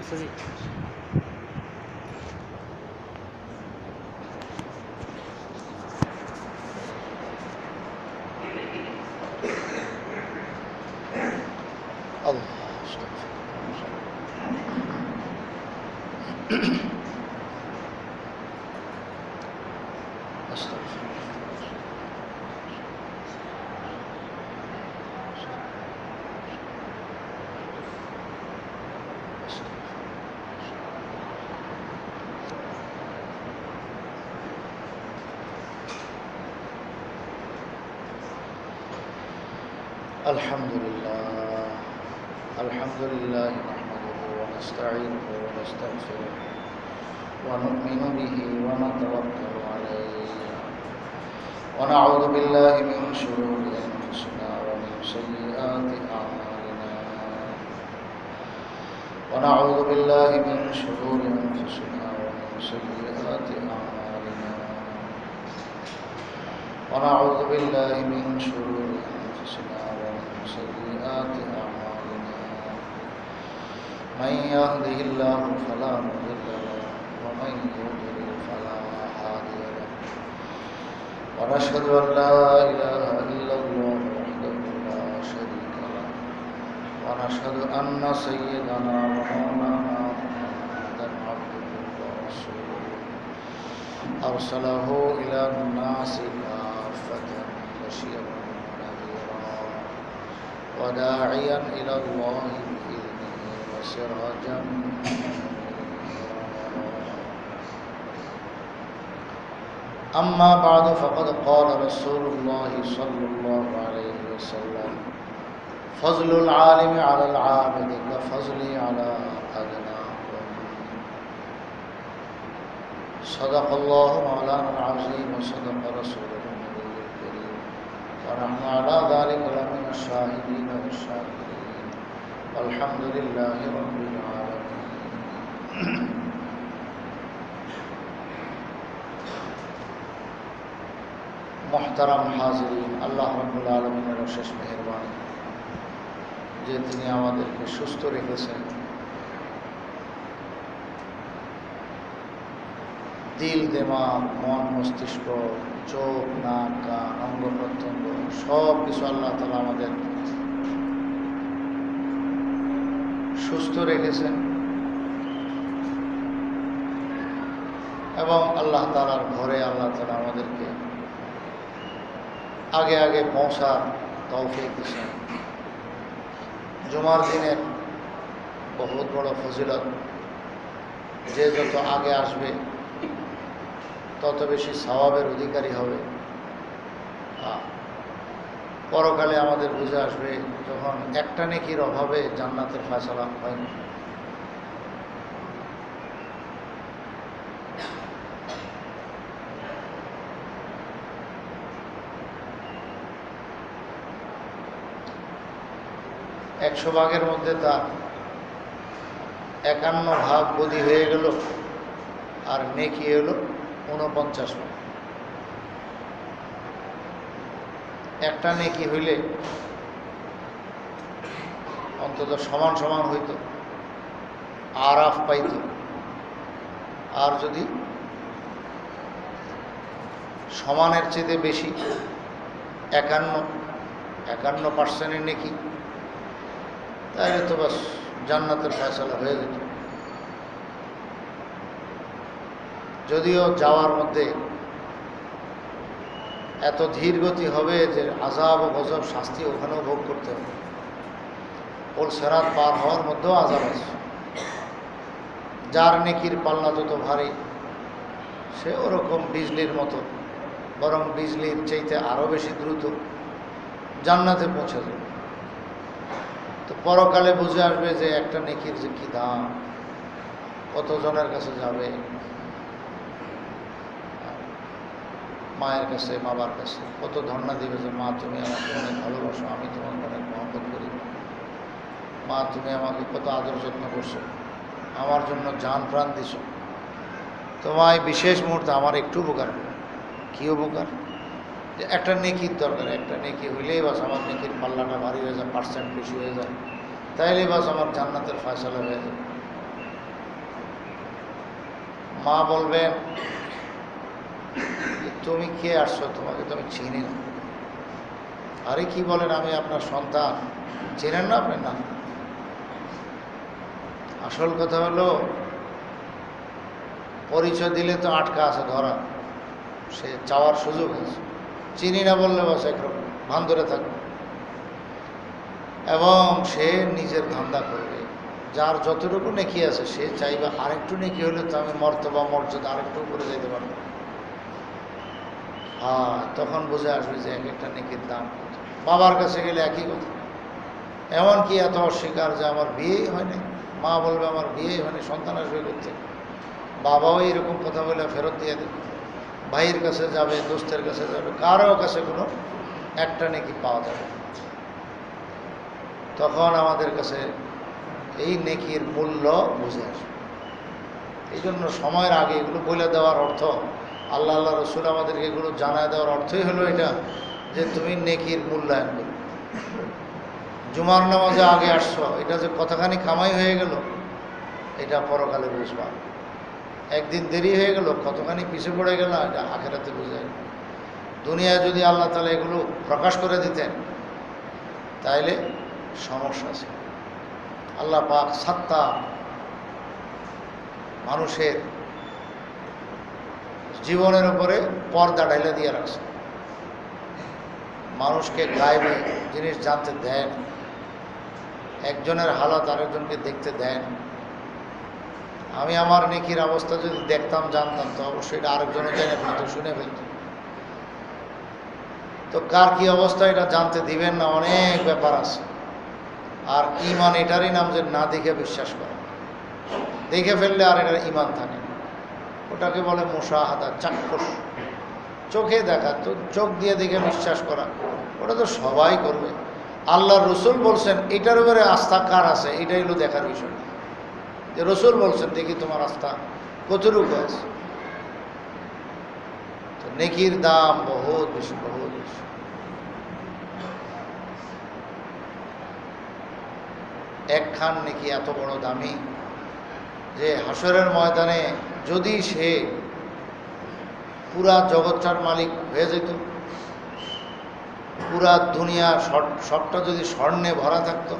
سوري الله استغفر الحمد لله نحمده ونستعينه ونستغفره ونؤمن به ونتوكل عليه ونعوذ بالله من شرور أنفسنا ومن سيئات أعمالنا ونعوذ بالله من شرور أنفسنا ومن سيئات أعمالنا ونعوذ بالله من شرور أنفسنا ومن سيئات أعمالنا من يهده الله فلا مضل له ومن يضلل فلا هادي له ونشهد أن لا إله إلا الله وحده لا شريك له ونشهد أن سيدنا ومولانا محمدا عبده ورسوله أرسله إلى الناس كافة بشيرا ونذيرا وداعيا إلى الله بإذنه وسراجا منيرا أما بعد فقد قال رسول الله صلى الله عليه وسلم فضل العالم على العابد كفضلي على أدناكم صدق الله مولانا العظيم وصدق رسوله النبي الكريم ونحن على ذلك لمن الشاهدين والشاكرين والحمد لله رب العالمين محترم হাজিরিন, আল্লাহ রাব্বুল আলামিনের অশেষ মেহেরবানি যে তিনি আমাদেরকে সুস্থ রেখেছেন, দিল, দিমাগ, মন, মস্তিষ্ক, চোখ, নাক, কান, অঙ্গ প্রত্যঙ্গ সব কিছু আল্লাহ তাআলা আমাদের সুস্থ রেখেছেন এবং আল্লাহ তাআলার ঘরে আল্লাহ তাআলা আমাদেরকে আগে আগে পৌঁছার তৌফিক দিয়েছেন। জুমার দিনের বহুত বড় ফজিলত, যে যত আগে আসবে তত বেশি সওয়াবের অধিকারী হবে। পরকালে আমাদের বুঝে আসবে যখন একটা নেকির অভাবে জান্নাতের ফয়সালা হয় না। একশো ভাগের মধ্যে তার 51 ভাগ বদি হয়ে গেল আর নেকি হলো 49 ভাগ। একটা নেকি হইলে অন্তত সমান সমান হইত, আরাফ পাইত। আর যদি সমানের চেয়ে বেশি 51% নেকি, তাহলে তো বাস জান্নাতের ফয়সালা হয়ে যেত। যদিও যাওয়ার মধ্যে এত ধীর গতি হবে যে আযাব ও গজব শাস্তি ওখানেও ভোগ করতে হবে। ওল সেরাত পার হওয়ার মধ্যেও আযাব আছে। যার নেকির পাল্লা যত ভারী সে ওরকম বিজলির মতো, বরং বিজলির চাইতে আরও বেশি দ্রুত জান্নাতে পৌঁছে যাবে। তো পরকালে বুঝে আসবে যে একটা নেকির যে কী দাম, কতজনের কাছে যাবে, মায়ের কাছে, বাবার কাছে কত ধর্ণা দিবে যে মা তুমি আমাকে অনেক ভালোবাসো, আমি তোমাকে অনেক মহব্বত করি, মা তুমি আমাকে কত আদর যত্ন করছো, আমার জন্য জান প্রাণ দিছো, তোমায় বিশেষ মুহূর্তে আমার একটু উপকার করো। কী উপকার? যে একটা নেকির দরকার, একটা নেকি হইলেই বাস আমার নেকির পাল্লাটা ভারী হয়ে যায়, পার্সেন্ট বেশি হয়ে যায়, তাইলেই বাস আমার জান্নাতের ফয়সালা হয়ে যায়। মা বলবেন, তুমি কে আসছো, তোমাকে তো আমি চিনি না। আরে কি বলেন, আমি আপনার সন্তান, চেনেন না আপনি? না। আসল কথা হলো, পরিচয় দিলে তো আটকা আছে, ধরা, সে চাওয়ার সুযোগ আছে। চিনি না বললে বস একরকম ভান ধরে থাকবে, এবং সে নিজের ধান্দা করবে। যার যতটুকু নেকি আছে সে চাইবে আরেকটু নেকি হলে তো আমি মর্তবা মর্যাদা আরেকটু করে যেতে পারবো। তখন বুঝে আসবে যে এক একটা নেকির দাম কত। বাবার কাছে গেলে একই কথা, এমনকি এত অস্বীকার যে আমার বিয়েই হয়নি। মা বলবে আমার বিয়েই হয়নি, সন্তান আসবে করতে, বাবাও এরকম কথা বলে ফেরত দিয়ে দেবে। ভাইয়ের কাছে যাবে, দোস্তের কাছে যাবে, কারো কাছে কোনো একটা নেকি পাওয়া যাবে। তখন আমাদের কাছে এই নেকির মূল্য বুঝে আসবে। এই জন্য সময়ের আগে এগুলো বলে দেওয়ার অর্থ, আল্লাহ আল্লাহ রসুল আমাদেরকে এগুলো জানায় দেওয়ার অর্থই হলো এটা, যে তুমি নেকির মূল্যায়ন করো। জুমার নামাজে আগে আসছো, এটা যে কতখানি কামাই হয়ে গেল এটা পরকালে বুঝবা। একদিন দেরি হয়ে গেল, কতখানি পিছিয়ে পড়ে গেল, এটা আখেরাতে বুঝে। দুনিয়ায় যদি আল্লাহ তাআলা এগুলো প্রকাশ করে দিতেন তাইলে সমস্যা ছিল। আল্লাহ পাক সাত্তা মানুষের জীবনের উপরে পর্দা ঢাইলা দিয়ে রাখছে, মানুষকে গায়েবে জিনিস জানতে দেন, একজনের হালাত আরেকজনকে দেখতে দেন। আমি আমার নেকির অবস্থা যদি দেখতাম জানতাম তো অবশ্যই এটা আরেকজনও জেনে ফেলতো, শুনে ফেলতো। তো কার কি অবস্থা এটা জানতে দিবেন না, অনেক ব্যাপার আছে। আর ঈমান এটারই নাম যে না দেখে বিশ্বাস করা। দেখে ফেললে আর এটার ঈমান থাকে, ওটাকে বলে মুশাহাদা, চাক্ষুষ, চোখে দেখা। তো চোখ দিয়ে দেখে বিশ্বাস করা ওটা তো সবাই করবে। আল্লাহ রসুল বলছেন এটার উপরে আস্থা কার আছে, এটাই হলো দেখার বিষয়। যে রসুল বলছেন দেখি তোমার আস্থা কতটুকু আছে। তো নেকির দাম বহুত বেশি, বহুত বেশি। একখান নেকি এত বড় দামি যে হাসরের ময়দানে যদি সে পুরা জগৎটার মালিক হয়ে যেত, পুরা দুনিয়া সবটা যদি স্বর্ণে ভরা থাকতো,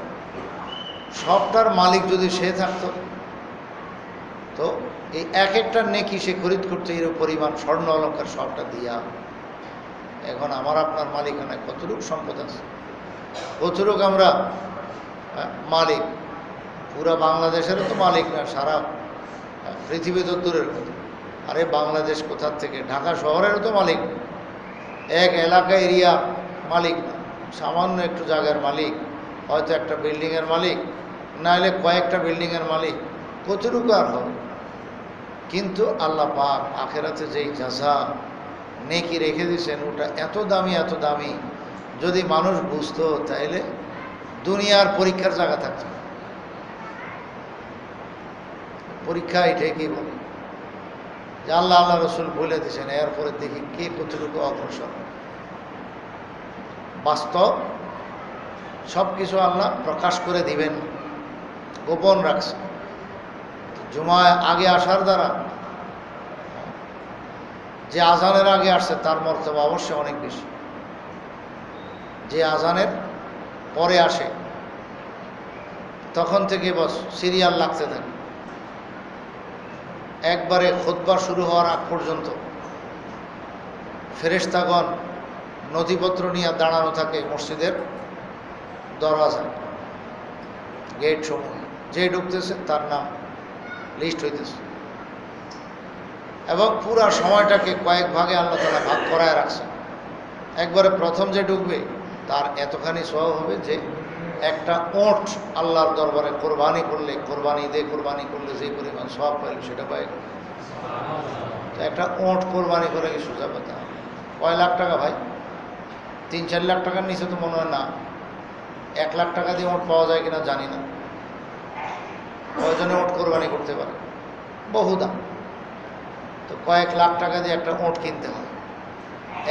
সবটার মালিক যদি সে থাকতো, তো এই এক একটা নেকি সে খরিদ করতে এর পরিমাণ স্বর্ণ অলঙ্কার সবটা দিয়া। এখন আমার আপনার মালিকানায় কতটুকু সম্পদ আছে, কতটুকু আমরা মালিক। পুরা বাংলাদেশেরও তো মালিক না, সারা পৃথিবী তো দূরের কথা। আরে বাংলাদেশ কোথার থেকে, ঢাকা শহরেরও তো মালিক, এক এলাকা এরিয়া মালিক না, সামান্য একটু জায়গার মালিক, হয়তো একটা বিল্ডিংয়ের মালিক, না হলে কয়েকটা বিল্ডিংয়ের মালিক, কতটুকু আর হবে। কিন্তু আল্লাহ পাক আখেরাতে যেই জাযা নেকি রেখে দিয়েছেন ওটা এত দামি, এত দামি, যদি মানুষ বুঝতো তাইলে দুনিয়ার পরীক্ষার জায়গা থাকতো। পরীক্ষা এটাই কি বলে যে আল্লাহ আল্লাহ রসুল বলে দিয়েছেন, এরপরে দেখি কে কতটুকু অগ্রসর। বাস্তব সব কিছু আল্লাহ প্রকাশ করে দিবেন, গোপন রাখছে। জুমায় আগে আসার দ্বারা যে আজানের আগে আসছে তার মর্তবা অবশ্যই অনেক বেশি। যে আজানের পরে আসে তখন থেকে বস সিরিয়াল লাগতে থাকে, একবারে খুতবা শুরু হওয়ার আগ পর্যন্ত ফেরেশতাগণ নথিপত্র নিয়ে দাঁড়ানো থাকে মসজিদের দরওয়াজায়, গেট সমূহ। যে ঢুকতেছে তার নাম লিস্ট হইতেছে, এবং পুরা সময়টাকে কয়েক ভাগে আল্লাহ তাআলা ভাগ করায় রাখছে। একবারে প্রথম যে ঢুকবে তার এতখানি সওয়াব হবে যে একটা ওঁট আল্লাহর দরবারে কোরবানি করলে, কোরবানি করলে যে পরিমাণ সওয়াব পাইল সেটা পাই। তো একটা ওঁট কোরবানি করে কি সোজা কথা? কয় লাখ টাকা ভাই? 3-4 লাখ টাকার নিচে তো মনে হয় না। 1 লাখ টাকা দিয়ে ওঁট পাওয়া যায় কিনা জানি না। কয়জনে ওঁট কোরবানি করতে পারে? বহু দাম। তো কয়েক লাখ টাকা দিয়ে একটা ওঁট কিনতে হয়।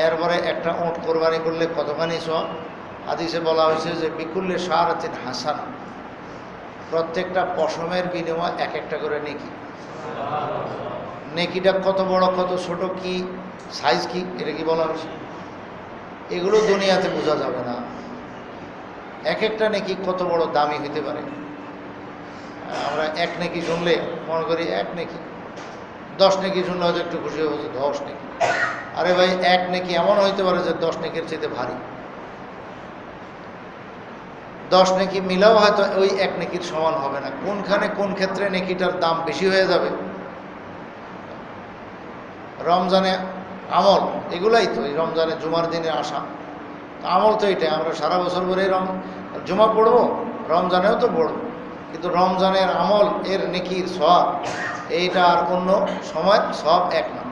এরপরে একটা ওঁট কোরবানি করলে কতখানি সওয়াব? হাদিসে বলা হয়েছে যে বিকুল্লে শারাতিন হাসানা, প্রত্যেকটা পশমের বিনিময়ে এক একটা করে নেকি। নেকিটা কত বড় কত ছোট কি সাইজ কি এটা কি বলা হয়েছে? এগুলো দুনিয়াতে বোঝা যাবে না। এক একটা নেকি কত বড় দামি হইতে পারে। আমরা এক নেকি শুনলে মনে করি এক নেকি, 10 নেকি শুনলে হয়তো একটু খুশি হয়ে বলছে 10 নেকি। আরে ভাই, এক নেকি এমন হইতে পারে যে 10 নেকির চাইতে ভারী। 10 নেকি মিলাও হয়তো ওই এক নেকির সমান হবে না। কোনখানে কোন ক্ষেত্রে নেকিটার দাম বেশি হয়ে যাবে। রমজানে আমল এগুলাই তো, এই রমজানে জুমার দিনে আসা আমল তো এটাই। আমরা সারা বছর ধরে জুমা পড়বো, রমজানেও তো পড়বো, কিন্তু রমজানের আমল এর নেকির সওয়াব এইটা আর অন্য সময় সব এক না।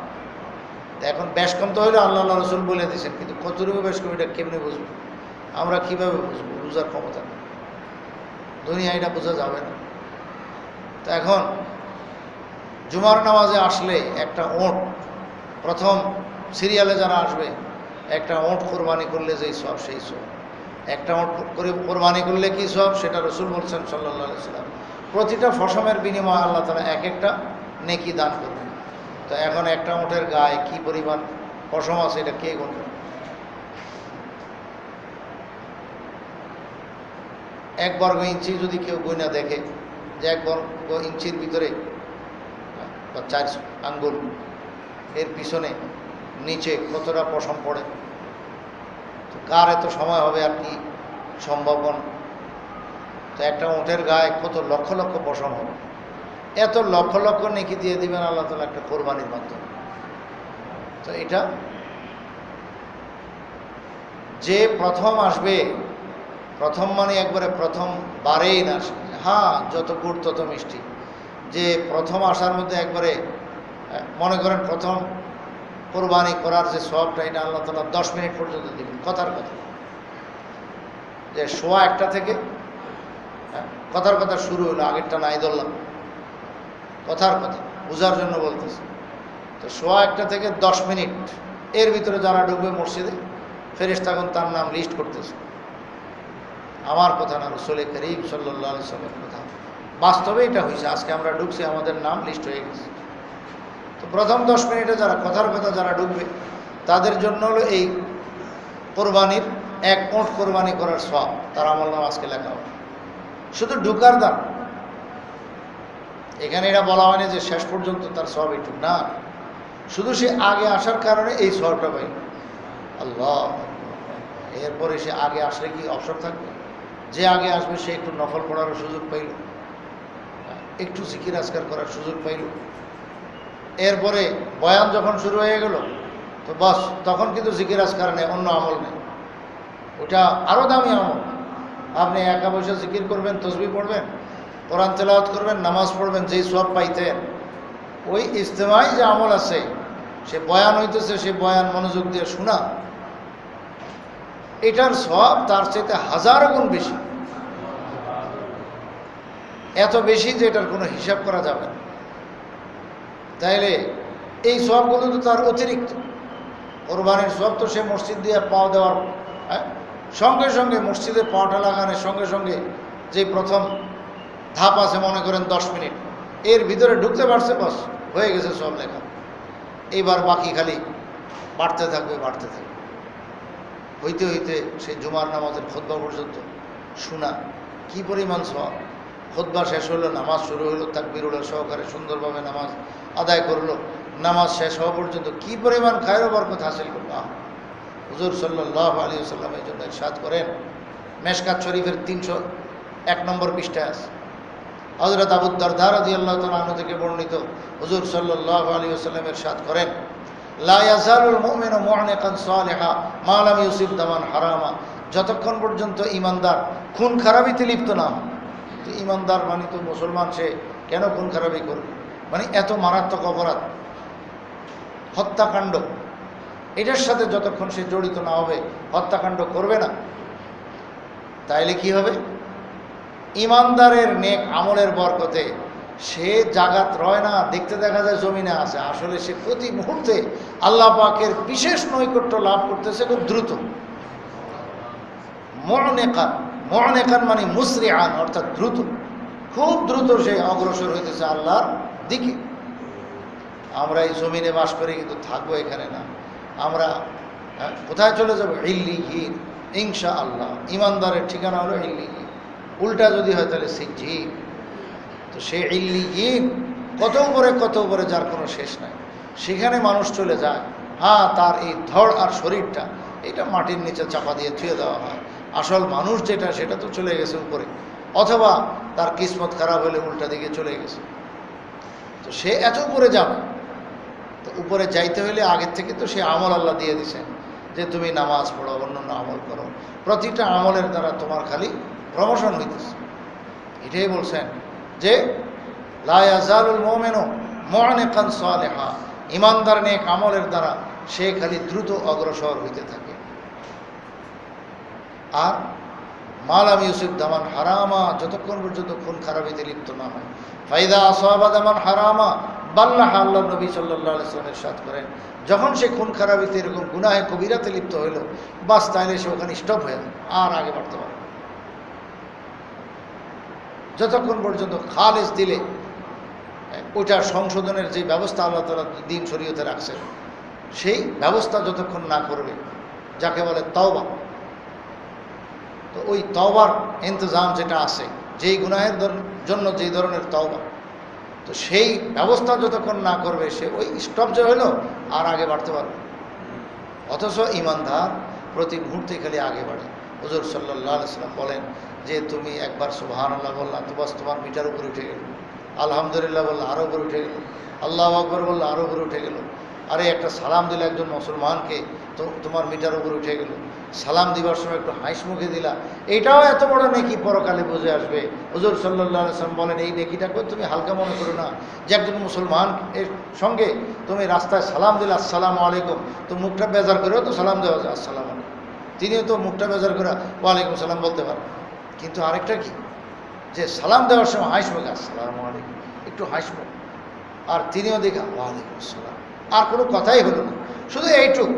এখন বেশ কম তো হইলে আল্লাহ রসুল বলে দিয়েছেন, কিন্তু কতটুকু বেশ কম এটা কেমনি বুঝবো? আমরা কীভাবে বুঝবো? বুঝার ক্ষমতা নেই, দুনিয়া এটা বোঝা যাবে না। তো এখন জুমার নামাজে আসলে একটা ওঁট, প্রথম সিরিয়ালে যারা আসবে, একটা ওঁট কোরবানি করলে যেই সব সেই সব, একটা ওঁট করে কোরবানি করলে কি সব, সেটা রসুল বলছেন সাল্লাল্লাহু আলাইহি ওয়াসাল্লাম। প্রতিটা ফসমের বিনিময়ে আল্লাহ তাআলা এক একটা নেকি দান করবেন। তো এখন একটা ওঁটের গায়ে কি পরিমাণ ফসম আছে এটা কে গুনবে? এক বর্গ ইঞ্চি যদি কেউ গুইনা দেখে যে এক বর্গ ইঞ্চির ভিতরে বা 4 আঙ্গুল এর পিছনে নিচে কতটা পশম পড়ে, তো কার এত সময় হবে আর কি সম্ভাবনা? তো একটা উটের গায়ে কত লক্ষ লক্ষ পশম হবে, এত লক্ষ লক্ষ নেকি দিয়ে দিবেন আল্লাহ তাআলা একটা কোরবানির মাধ্যমে। তো এটা যে প্রথম আসবে, প্রথম মানে একবারে প্রথম বারেই না, হ্যাঁ যত গুড় তত মিষ্টি, যে প্রথম আসার মধ্যে একবারে মনে করেন প্রথম কোরবানি করার যে সবটা, এটা আল্লাহ তাআলা 10 মিনিট পর্যন্ত দিবেন। কথার কথা যে 1:15 থেকে কথার কথা শুরু হলো, আগেরটা নাই ধরলাম, কথার কথা বোঝার জন্য বলতেছি। তো 1:15 থেকে 10 মিনিট এর ভিতরে যারা ঢুকবে মসজিদে, ফেরেশতাগণ তার নাম লিস্ট করতেছে। আমার কথা না, রাসূল করিম সাল্লাল্লাহু আলাইহি ওয়াসাল্লামের কথা। বাস্তবে এটা হয়েছে, আজকে আমরা ঢুকছি, আমাদের নাম লিস্ট হয়ে গেছে। তো প্রথম 10 মিনিটে যারা কথার কথা যারা ঢুকবে, তাদের জন্য হলো এই কোরবানির এক ওঁট কোরবানি করার সওয়াব, তার আমল নাম আজকে লেখা হবে। শুধু ঢুকার দাম, এখানে এটা বলা হয়নি যে শেষ পর্যন্ত তার সওয়াব একটু না, শুধু সে আগে আসার কারণে এই সওয়াবটা পাই। আল্লাহ, এরপরে সে আগে আসলে কি অবসর থাকবে? যে আগে আসবে সে একটু নফল পড়ারও সুযোগ পাইল, একটু জিকির আজকার করার সুযোগ পাইল। এরপরে বয়ান যখন শুরু হয়ে গেল, তো বাস তখন কিন্তু জিকির আজকার নেই, অন্য আমল নেই, ওটা আরও দামি আমল। আপনি একা বসে জিকির করবেন, তসবিহ পড়বেন, কোরআন তেলাওয়াত করবেন, নামাজ পড়বেন, যেই সওয়াব পাইতেন, ওই ইজতেমাই যে আমল আছে, সে বয়ান হইতেছে, সে বয়ান মনোযোগ দিয়ে শোনা, এটার সওয়াব তার চাইতে 1000 গুণ বেশি, এত বেশি যে এটার কোনো হিসাব করা যাবে না। তাইলে এই সওয়াবগুলো তো তার অতিরিক্ত। কোরবানির সওয়াব তো সে মসজিদ দিয়ে পাও দেওয়ার সঙ্গে সঙ্গে, মসজিদে পাওয়াটা লাগানোর সঙ্গে সঙ্গে যে প্রথম ধাপ আছে, মনে করেন 10 মিনিট, এর ভিতরে ঢুকতে পারছে, বাস হয়ে গেছে সব লেখা। এইবার বাকি খালি বাড়তে থাকবে, বাড়তে থাকবে, হইতে হইতে সেই জুমার নামাজের খুতবা পর্যন্ত শোনা, কি পরিমাণ সওয়াব। খুতবা শেষ হলো, নামাজ শুরু হলো, তাকবীরুল্লাহ সহকারে সুন্দরভাবে নামাজ আদায় করলো, নামাজ শেষ হওয়া পর্যন্ত কি পরিমাণ খায়র ও বরকত হাসিল করলো। হুজুর সাল্লাল্লাহু আলাইহি ওয়াসাল্লাম এই জন্য ইরশাদ করেন, মেশকাত শরীফের 301 নম্বর পৃষ্ঠায় আছে, হযরত আবু দারদা রাদিয়াল্লাহু তাআলা আনহু থেকে বর্ণিত, হুজুর সাল্লাল্লাহু আলাইহি ওয়াসাল্লাম ইরশাদ করেন, লা ইয়াজালুল মুমিনু মু'নিকান সালিহা মা লাম ইউসিব দামান হারামা, যতক্ষণ পর্যন্ত ইমানদার খুন খারাপিতে লিপ্ত না। তো ইমানদার মানে তো মুসলমান, সে কেন খুন খারাপি করবে? মানে এত মারাত্মক অপরাধ, হত্যাকাণ্ড, এটার সাথে যতক্ষণ সে জড়িত না হবে, হত্যাকাণ্ড করবে না, তাইলে কি হবে? ইমানদারের নেক আমলের বরকতে সে জাগাত রয় না, দেখতে দেখা যায় জমিনে আছে, আসলে সে প্রতি মুহূর্তে আল্লাহ পাকের বিশেষ নৈকট্য লাভ করতেছে খুব দ্রুত। মু'নিকান, মু'নিকান মানে মুসরিআন, অর্থাৎ দ্রুত, খুব দ্রুত সে অগ্রসর হইতেছে আল্লাহর দিকে। আমরা এই জমিনে বাস করি কিন্তু থাকবো এখানে না, আমরা কোথায় চলে যাবো? ইল্লিয়িন। ইনশাআল্লাহ ইমানদারের ঠিকানা হলো ইল্লিয়িন। উল্টা যদি হয় তাহলে সিজ্জিন। তো সে ইল্লিয়িন কত উপরে যার কোনো শেষ নাই, সেখানে মানুষ চলে যায়। হ্যাঁ, তার এই ধড় আর শরীরটা এটা মাটির নিচে চাপা দিয়ে থুয়ে দেওয়া হয়। আসল মানুষ যেটা সেটা তো চলে গেছে উপরে, অথবা তার কিসমত খারাপ হলে উল্টা দিকে চলে গেছে। তো সে এত উপরে যাবে, তো উপরে যাইতে হলে আগের থেকে তো সে আমল আল্লাহ দিয়ে দিছেন যে তুমি নামাজ পড়ো, অন্যান্য আমল করো, প্রতিটা আমলের দ্বারা তোমার খালি প্রমোশন হইতেছে। এটাই বলছেন যে লা ইয়াজালুল মুমিনু মুআনিকান সালিহা, ইমানদার নেক আমলের দ্বারা সে খালি দ্রুত অগ্রসর হইতে থাকে। আর মালাম ইউসুফ দামান হারামা, যতক্ষণ পর্যন্ত খুন খারাপিতে লিপ্ত না হয়। ফাইদা আসাবা দামান হারামা বাল্লাহ, আল্লাহ নবী সাল্লাল্লাহু আলাইহি ওয়াসাল্লাম ইরশাদ করেন, যখন সে খুন খারাপিতে এরকম গুনাহে কবিরাতে লিপ্ত হইল, বাস তাইলে সে ওখানে স্টপ হয়ে যায়, আর আগে বাড়তে পারে। যতক্ষণ পর্যন্ত খালেস দিলে ওইটার সংশোধনের যে ব্যবস্থা আল্লাহ তাআলা দিন শরীয়তে রাখছেন, সেই ব্যবস্থা যতক্ষণ না করবে, যাকে বলে তওবা। তো ওই তওবার ইন্তজাম যেটা আছে, যেই গুনাহের জন্য যেই ধরনের তওবা, তো সেই ব্যবস্থা যতক্ষণ না করবে সে ওই স্টপ যে হলো, আর আগে বাড়তে পারবে। অথচ ইমানদার প্রতি মুহূর্তে খালি আগে বাড়ে। হুজুর সাল্লাল্লাহু আলাইহি ওয়াসাল্লাম বলেন যে তুমি একবার সুবহানাল্লাহ বললা তো বাস তোমার মিটার উপরে উঠে গেল, আলহামদুলিল্লাহ বললা আরও উপরে উঠে গেল, আল্লাহু আকবার বললা আরও উপরে উঠে গেল। আরে একটা সালাম দিলে একজন মুসলমানকে, তো তোমার মিটার উপরে উঠে গেল। সালাম দিবার সময় একটু হাসি মুখে দিলা, এটাও এত বড় নেকি পরকালে বুঝে আসবে। হুজুর সাল্লাল্লাহু আলাইহি ওয়াসাল্লাম বলেন এই নেকিটাকে তুমি হালকা মনে করো না, যে একজন মুসলমান এর সঙ্গে তুমি রাস্তায় সালাম দিলে আসসালামু আলাইকুম, তো মুখটা বেজার করেও তো সালাম দেওয়া যায় আসসালামু আলাইকুম, তিনিও তো মুখটা বেজার করে ওয়ালাইকুম সালাম বলতে পারেন। কিন্তু আরেকটা কি, যে সালাম দেওয়ার সময় হাসি মুখে আসসালামু আলাইকুম, একটু হাসি মুখ, আর তিনিও দেখা ওয়ালাইকুম আসসালাম, আর কোনো কথাই হলো না, শুধু এইটুক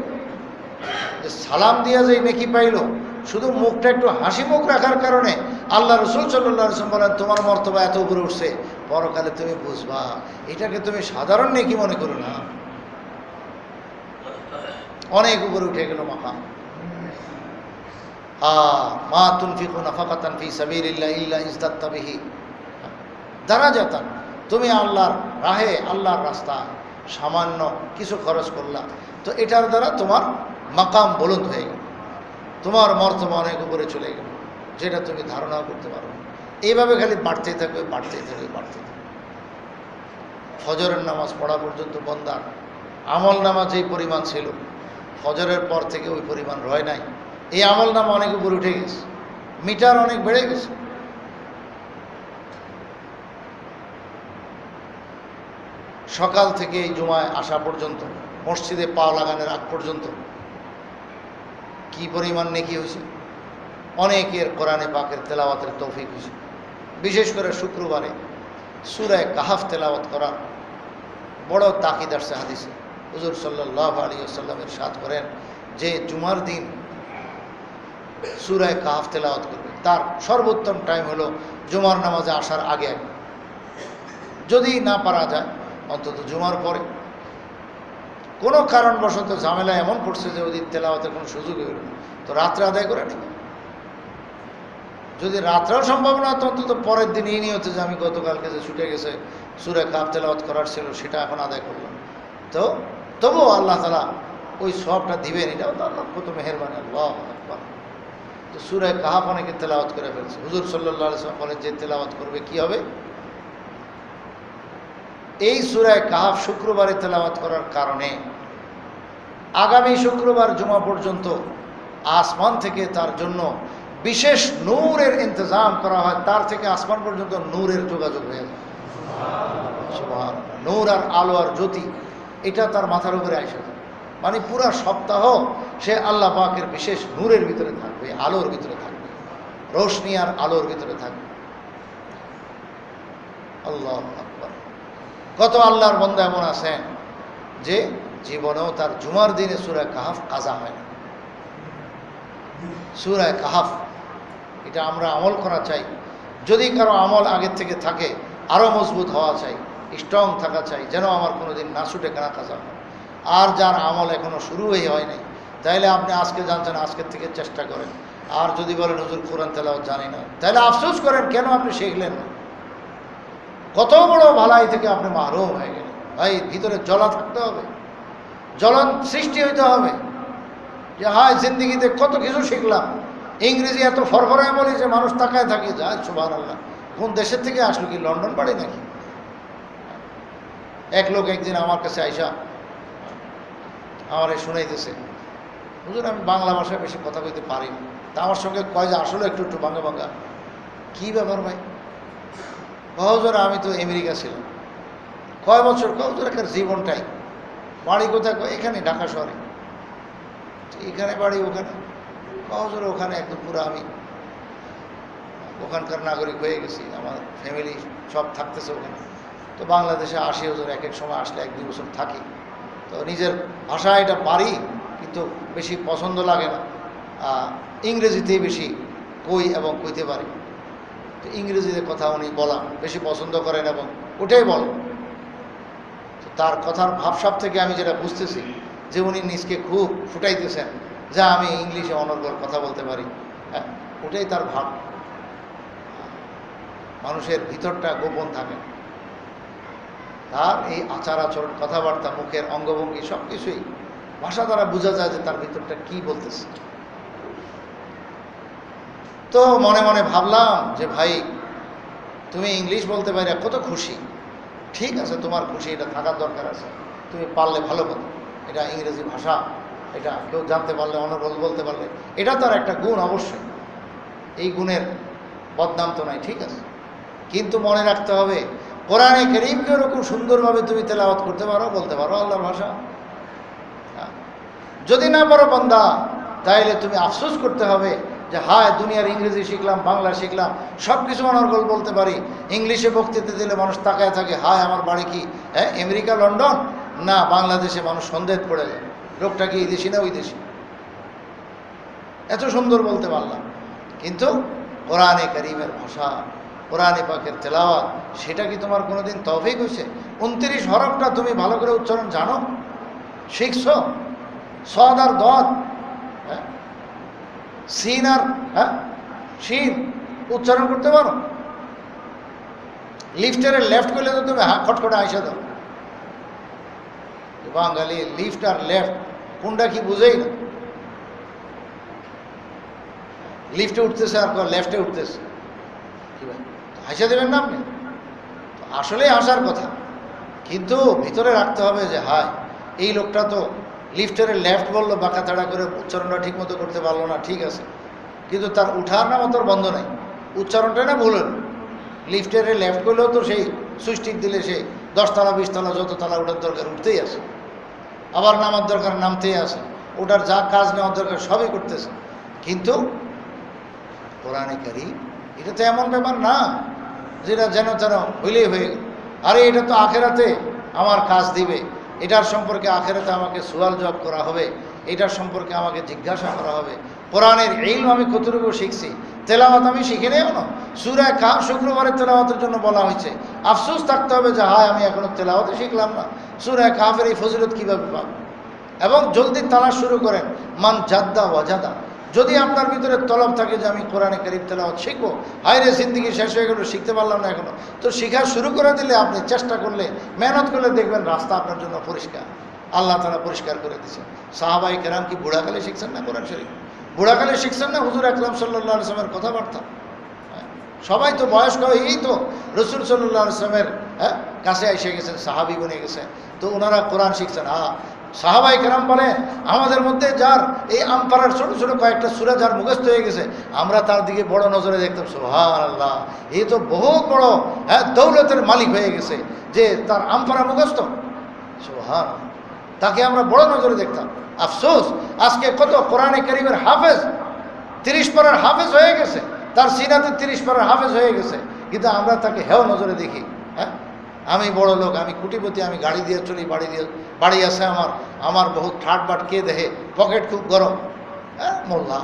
যে সালাম দিয়া যে নেকি পাইল, শুধু মুখটা একটু হাসি মুখ রাখার কারণে আল্লাহ রাসূল সাল্লাল্লাহু আলাইহি ওয়াসাল্লাম বলেন তোমার মর্তবা এত উপরে উঠছে, পরকালে তুমি বুঝবা। এটাকে তুমি সাধারণ নেকি মনে করো না, অনেক উপরে উঠে গেল মাকাম। মা তুনফিকু নাফাকাতান ফি সাবিলিল্লাহ ইল্লা ইজদাদতা বিহি দারাজাতান, তুমি আল্লাহর রাহে, আল্লাহর রাস্তায় সামান্য কিছু খরচ করলা, তো এটার দ্বারা তোমার মাকাম বুলন্দ হয়ে গেল, তোমার মর্তবা অনেক উপরে চলে গেল, যেটা তুমি ধারণাও করতে পারো। এইভাবে খালি বাড়তেই থাকবে, বাড়তেই থাকবে, বাড়তেই থাকবে। ফজরের নামাজ পড়া পর্যন্ত বন্দার আমল নামা যেই পরিমাণ ছিল, ফজরের পর থেকে ওই পরিমাণ রয় নাই। এই আমল নামা অনেক উপরে উঠে গেছে, মিটার অনেক বেড়ে গেছে। সকাল থেকে এই জুমায় আসা পর্যন্ত, মসজিদে পা লাগানোর আগ পর্যন্ত কি পরিমাণ নেকি হয়েছে। অনেকের কোরআনে পাকের তেলাওয়াতের তৌফিক হয়েছে। বিশেষ করে শুক্রবারে সূরা কাহাফ তেলাওয়াত করা বড় তাকিদ আসছে হাদিসে। হুজুর সাল্লাল্লাহু আলাইহি ওয়াসাল্লাম ইরশাদ করেন যে জুমার দিন সূরা কাহাফ তেলাওয়াত করবে, তার সর্বোত্তম টাইম হলো জুমার নামাজে আসার আগে আগে, যদি না পারা যায় অন্তত জুমার পরে। কোনো কারণবশত ঝামেলা এমন পড়ছে যে ওদিন তেলাওয়াতের কোনো সুযোগ হইল না, তো রাত্রে আদায় করে নেবে। যদি রাত্রেও সম্ভব না, তো অন্তত পরের দিন এই নিয়তে যে আমি গতকালকে যে ছুটে গেছে সূরা কাহাফ তেলাওয়াত করার ছিল সেটা এখন আদায় করলাম, তো তবুও আল্লাহ তাআলা ওই সওয়াবটা দিবেন। এটাও তো আল্লাহর কত মেহেরবানি, আল্লাহু আকবার। তো সূরা কাহাফ অনেকে তেলাওয়াত করে ফেলছে। হুজুর সাল্লাল্লাহু আলাইহি ওয়াসাল্লাম বলেন যে তেলাওয়াত করবে কি হবে, এই সূরা কাহাফ শুক্রবারে তেলাওয়াত করার কারণে আগামী শুক্রবার জুমা পর্যন্ত আসমান থেকে তার জন্য বিশেষ নূরের ইন্তজাম করা হয়, তার থেকে আসমান পর্যন্ত নূরের যোগাযোগ হয়ে যায়। সুবহানাল্লাহ, নূর আর আলো আর জ্যোতি এটা তার মাথার উপরে আসে যায়। মানে পুরা সপ্তাহ সে আল্লাহ পাকের বিশেষ নূরের ভিতরে থাকবে, আলোর ভিতরে থাকবে, রোশনি আর আলোর ভিতরে থাকবে। আল্লাহু আকবার। কত আল্লাহর বান্দা এমন আছেন যে জীবনেও তার জুমার দিনে সূরা কাহাফ কাজা হয় না। সূরা কাহাফ এটা আমরা আমল করা চাই। যদি কারো আমল আগের থেকে থাকে আরও মজবুত হওয়া চাই, স্ট্রং থাকা চাই, যেন আমার কোনোদিন না ছুটে কেনা কাজা হয়। আর যার আমল এখনও শুরুই হয় নাই, তাইলে আপনি আজকে জানছেন, আজকের থেকে চেষ্টা করেন। আর যদি বলেন হুজুর কোরআন তেলাওয়াত জানি না, তাহলে আফসোস করেন কেন আপনি শিখলেন না। কত বড় ভালাই থেকে আপনি মাহরুম হয়ে গেলেন। ভাই, ভিতরে জ্বলা থাকতে হবে, জ্বলন সৃষ্টি হইতে হবে যে হায় জিন্দিগিতে কত কিছু শিখলাম। ইংরেজি এত ফরফরায় বলি যে মানুষ তাকায় থাকে, যায় সুবহানাল্লাহ, কোন দেশের থেকে আসলো, কি লন্ডন বাড়ি নাকি। এক লোক একদিন আমার কাছে আইসা আমার শুনাইতেছে, হুজুর আমি বাংলা ভাষায় বেশি কথা কইতে পারি না। তা আমার সঙ্গে কয় যে আসলে একটু একটু বাংলা বাংলা। কী ব্যাপার ভাই? হুজুর আমি তো আমেরিকা ছিলাম। কয় বছর? হুজুর একটা জীবনটাই। বাড়ি কোথায়? এখানে ঢাকা শহরে। এখানে বাড়ি, ওখানে? হুজুর ওখানে একদম পুরো আমি ওখানকার নাগরিক হয়ে গেছি, আমার ফ্যামিলি সব থাকতেছে ওখানে। তো বাংলাদেশে আসি হুজুর, এক এক সময় আসলে 1-2 বছর থাকি। তো নিজের ভাষা এটা পারি, কিন্তু বেশি পছন্দ লাগে না। ইংরেজিতেই বেশি কই এবং কইতে পারি। তো ইংরেজিতে কথা উনি বলা বেশি পছন্দ করেন এবং ওটাই বলেন। তো তার কথার ভাবসাব থেকে আমি যেটা বুঝতেছি যে উনি নিজকে খুব ফুটাইতেছেন যে আমি ইংলিশে অনর্গল কথা বলতে পারি। হ্যাঁ, ওটাই তার ভাব। মানুষের ভিতরটা গোপন থাকে, তার এই আচার আচরণ, কথাবার্তা, মুখের অঙ্গভঙ্গি সব কিছুই ভাষা দ্বারা বোঝা যায় যে তার ভিতরটা কি বলতেছে। তো মনে মনে ভাবলাম যে ভাই, তুমি ইংলিশ বলতে পারি, কত খুশি। ঠিক আছে, তোমার খুশি, এটা থাকার দরকার আছে। তুমি পারলে ভালো কথা, এটা ইংরেজি ভাষা, এটা কেউ জানতে পারলে, অনর্গল বলতে পারলে, এটা তার একটা গুণ অবশ্যই। এই গুণের বদনাম তো নাই, ঠিক আছে। কিন্তু মনে রাখতে হবে, কোরআনে কারীমকে এরকম সুন্দরভাবে তুমি তেলাওয়াত করতে পারো, বলতে পারো আল্লাহর ভাষা। যদি না পারো বান্দা, তাইলে তুমি আফসোস করতে হবে যে হায়, দুনিয়ার ইংরেজি শিখলাম, বাংলা শিখলাম, সব কিছু অনর্গল বলতে পারি। ইংলিশে বক্তৃতা দিলে মানুষ তাকায় থাকে, হায় আমার বাড়ি কি আমেরিকা, লন্ডন না বাংলাদেশে। মানুষ সন্দেহ পড়ে যায়, লোকটা কি এই দেশি না ওই দেশি। এত সুন্দর বলতে পারলাম, কিন্তু কোরআনে কারীমের ভাষা, কোরআনে পাকের তেলাওয়াত, সেটা কি তোমার কোনোদিন তৌফিক হয়েছে? 29 হরফটা তুমি ভালো করে উচ্চারণ জানো, শিখছো? সদ আর দদ, সিন আর শিন উচ্চারণ করতে পারো? লিফটারের লেফট করলে তো তুমি খটখটে আইসা দাও। বাঙালি লিফট আর লেফট কোনটা কি বুঝেই না। লিফটে উঠতেছে আর লেফটে উঠতেছে, কি ভাই হাসা দেবেন না আপনি? আসলে হাসার কথা, কিন্তু ভিতরে রাখতে হবে যে হায়, এই লোকটা তো লিফটারের লেফট বললো, বাঁকা তাড়া করে উচ্চারণটা ঠিক মতো করতে পারলো না, ঠিক আছে, কিন্তু তার উঠার নাম তোর বন্ধ নাই, উচ্চারণটা না ভুল হল। লিফটারের লেফট করলেও তো সেই সুইচ টিপ দিলে সে 10 তলা 20 তলা যত তলা ওঠার দরকার উঠতেই আসে, আবার নামার দরকার নামতেই আসে, ওটার যা কাজ নেওয়ার দরকার সবই করতেছে। কিন্তু কোরআনে কারীম এটা তো এমন ব্যাপার না যেটা যেন যেন হইলেই হয়ে গেল। আরে এটা তো আখেরাতে আমার কাজ দিবে, এটার সম্পর্কে আখেরাতে আমাকে সুয়াল জবাব করা হবে, এটার সম্পর্কে আমাকে জিজ্ঞাসা করা হবে। কোরআনের ইলম আমি কতটুকু শিখছি, তেলাওয়াত আমি শিখে নেব না। সূরা কাহফ শুক্রবারের তেলাওয়াতের জন্য বলা হয়েছে, আফসোস থাকতে হবে যে হায় আমি এখনো তেলাওয়াতে শিখলাম না। সূরা কাহফের এই ফজিলত কীভাবে পাব? এবং জলদি তালাশ শুরু করেন, মান জাদ্দা ওয়াজাদা। যদি আপনার ভিতরে তলব থাকে যে আমি কোরআনে কারীম তেলাওয়াত শিখবো, হায়রে জিন্দিগি শেষ হয়ে গেল, শিখতে পারলাম না এখনো, তো শেখা শুরু করে দিলে, আপনি চেষ্টা করলে, মেহনত করলে দেখবেন রাস্তা আপনার জন্য পরিষ্কার। আল্লাহ তাআলা পরিষ্কার করে দিয়েছেন। সাহাবায়ে কেরাম কি বুড়াকালে শিখছেন না কোরআন শরীফ? বুড়াকালে শিখছেন না হুজুর আকরাম সাল্লাল্লাহু আলাইহি ওয়াসাল্লামের কথাবার্তা? সবাই তো বয়স্ক হয়েই তো রাসূল সাল্লাল্লাহু আলাইহি ওয়াসাল্লামের কাছে এসে গেছেন, সাহাবী বনে গেছেন, তো ওনারা কোরআন শিখছেন। সাহাবায়ে কেরাম বলেন, আমাদের মধ্যে যার এই আমপাড়ার ছোট ছোট কয়েকটা সূরা যার মুখস্থ হয়ে গেছে, আমরা তার দিকে বড় নজরে দেখতাম, সুবহানাল্লাহ, এই তো বহুত বড় দৌলতের মালিক হয়ে গেছে যে তার আমপাড়া মুখস্থ, সুবহানাল্লাহ, তাকে আমরা বড় নজরে দেখতাম। আফসোস, আজকে কত কোরআনে কারীমের হাফেজ, 30 পারার হাফেজ হয়ে গেছে, তার সিনাতে 30 পারার হাফেজ হয়ে গেছে, কিন্তু আমরা তাকে হেয় নজরে দেখি। আমি বড় লোক, আমি কোটিপতি, আমি গাড়ি দিয়ে চলি, বাড়ি আছে আমার, আমার বহুত ঠাটবাট কে দেখে, পকেট খুব গরম। মোল্লা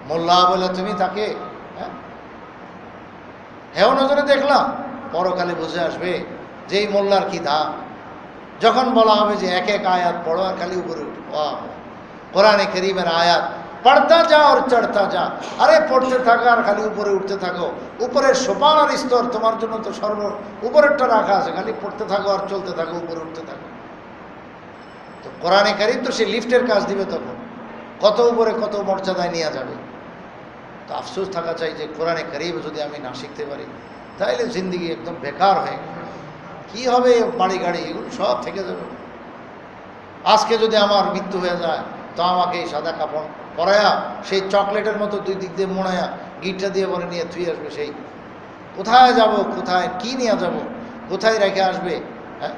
মোল্লা বলে তুমি তাকে হেয় নজরে দেখলাম, পরকালে বুঝে আসবে যেই মোল্লার কি দাম। যখন বলা হবে যে এক এক আয়াত পড়ো আর খালি উপরে উঠো, কোরআনে কারীমের আয়াত পড়তা যা আর চড়তা যা, আরে পড়তে থাকো আর খালি উপরে উঠতে থাকো। উপরের সোপান আর স্তর তোমার জন্য তো সর্ব উপরেরটা রাখা আছে, খালি পড়তে থাকো আর চলতে থাকো, উপরে উঠতে থাকো। তো কোরআনে কারীম তো সে লিফটের কাজ দিবে, তখন কত উপরে কত মর্যাদায় নিয়ে যাবে। তো আফসোস থাকা চাই যে কোরআনে কারীম যদি আমি না শিখতে পারি তাহলে জিন্দিগি একদম বেকার হয়ে গেল। কী হবে? বাড়ি গাড়ি এগুলো সব থেকে যাবে। আজকে যদি আমার মৃত্যু হয়ে যায় তো আমাকে এই সাদা কাপড় পরায়া সেই চকলেটের মতো দুই দিক দিয়ে মোড়ায়া গিটটা দিয়ে বলে নিয়ে থুই আসবে। সেই কোথায় যাব, কোথায় কি নিয়ে যাব, কোথায় রেখে আসবে? হ্যাঁ,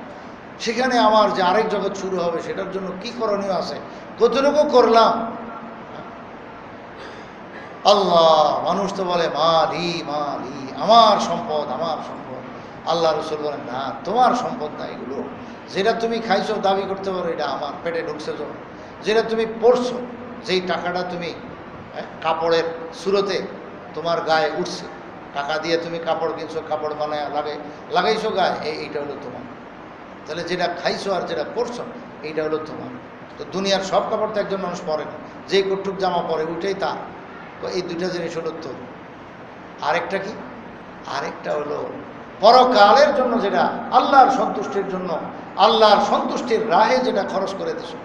সেখানে আমার যে আরেক জগৎ শুরু হবে সেটার জন্য কি করণীয় আছে, কতটুকু করলাম। আল্লাহ, মানুষ তো বলে মালি মালি, আমার সম্পদ আমার সম্পদ। আল্লাহ রসুল বলেন না, তোমার সম্পদ না এগুলো। যেটা তুমি খাইছো দাবি করতে পারো এটা আমার, পেটে ঢুকছে যখন। যেটা তুমি পড়ছো, যেই টাকাটা তুমি কাপড়ের সুরতে তোমার গায়ে উঠছে, টাকা দিয়ে তুমি কাপড় কিনছো, কাপড় বানায় লাগাইছো গায়ে, এইটা হলো তোমার। তাহলে যেটা খাইছো আর যেটা পরছো এইটা হলো তোমার। তো দুনিয়ার সব কাপড় তো একজন মানুষ পরে না, যে কটুক জামা পরে ওইটাই তার। তো এই দুইটা জিনিস হলো তোর। আরেকটা কি? আরেকটা হলো পরকালের জন্য, যেটা আল্লাহর সন্তুষ্টির জন্য, আল্লাহর সন্তুষ্টির রাহে যেটা খরচ করে দিছো,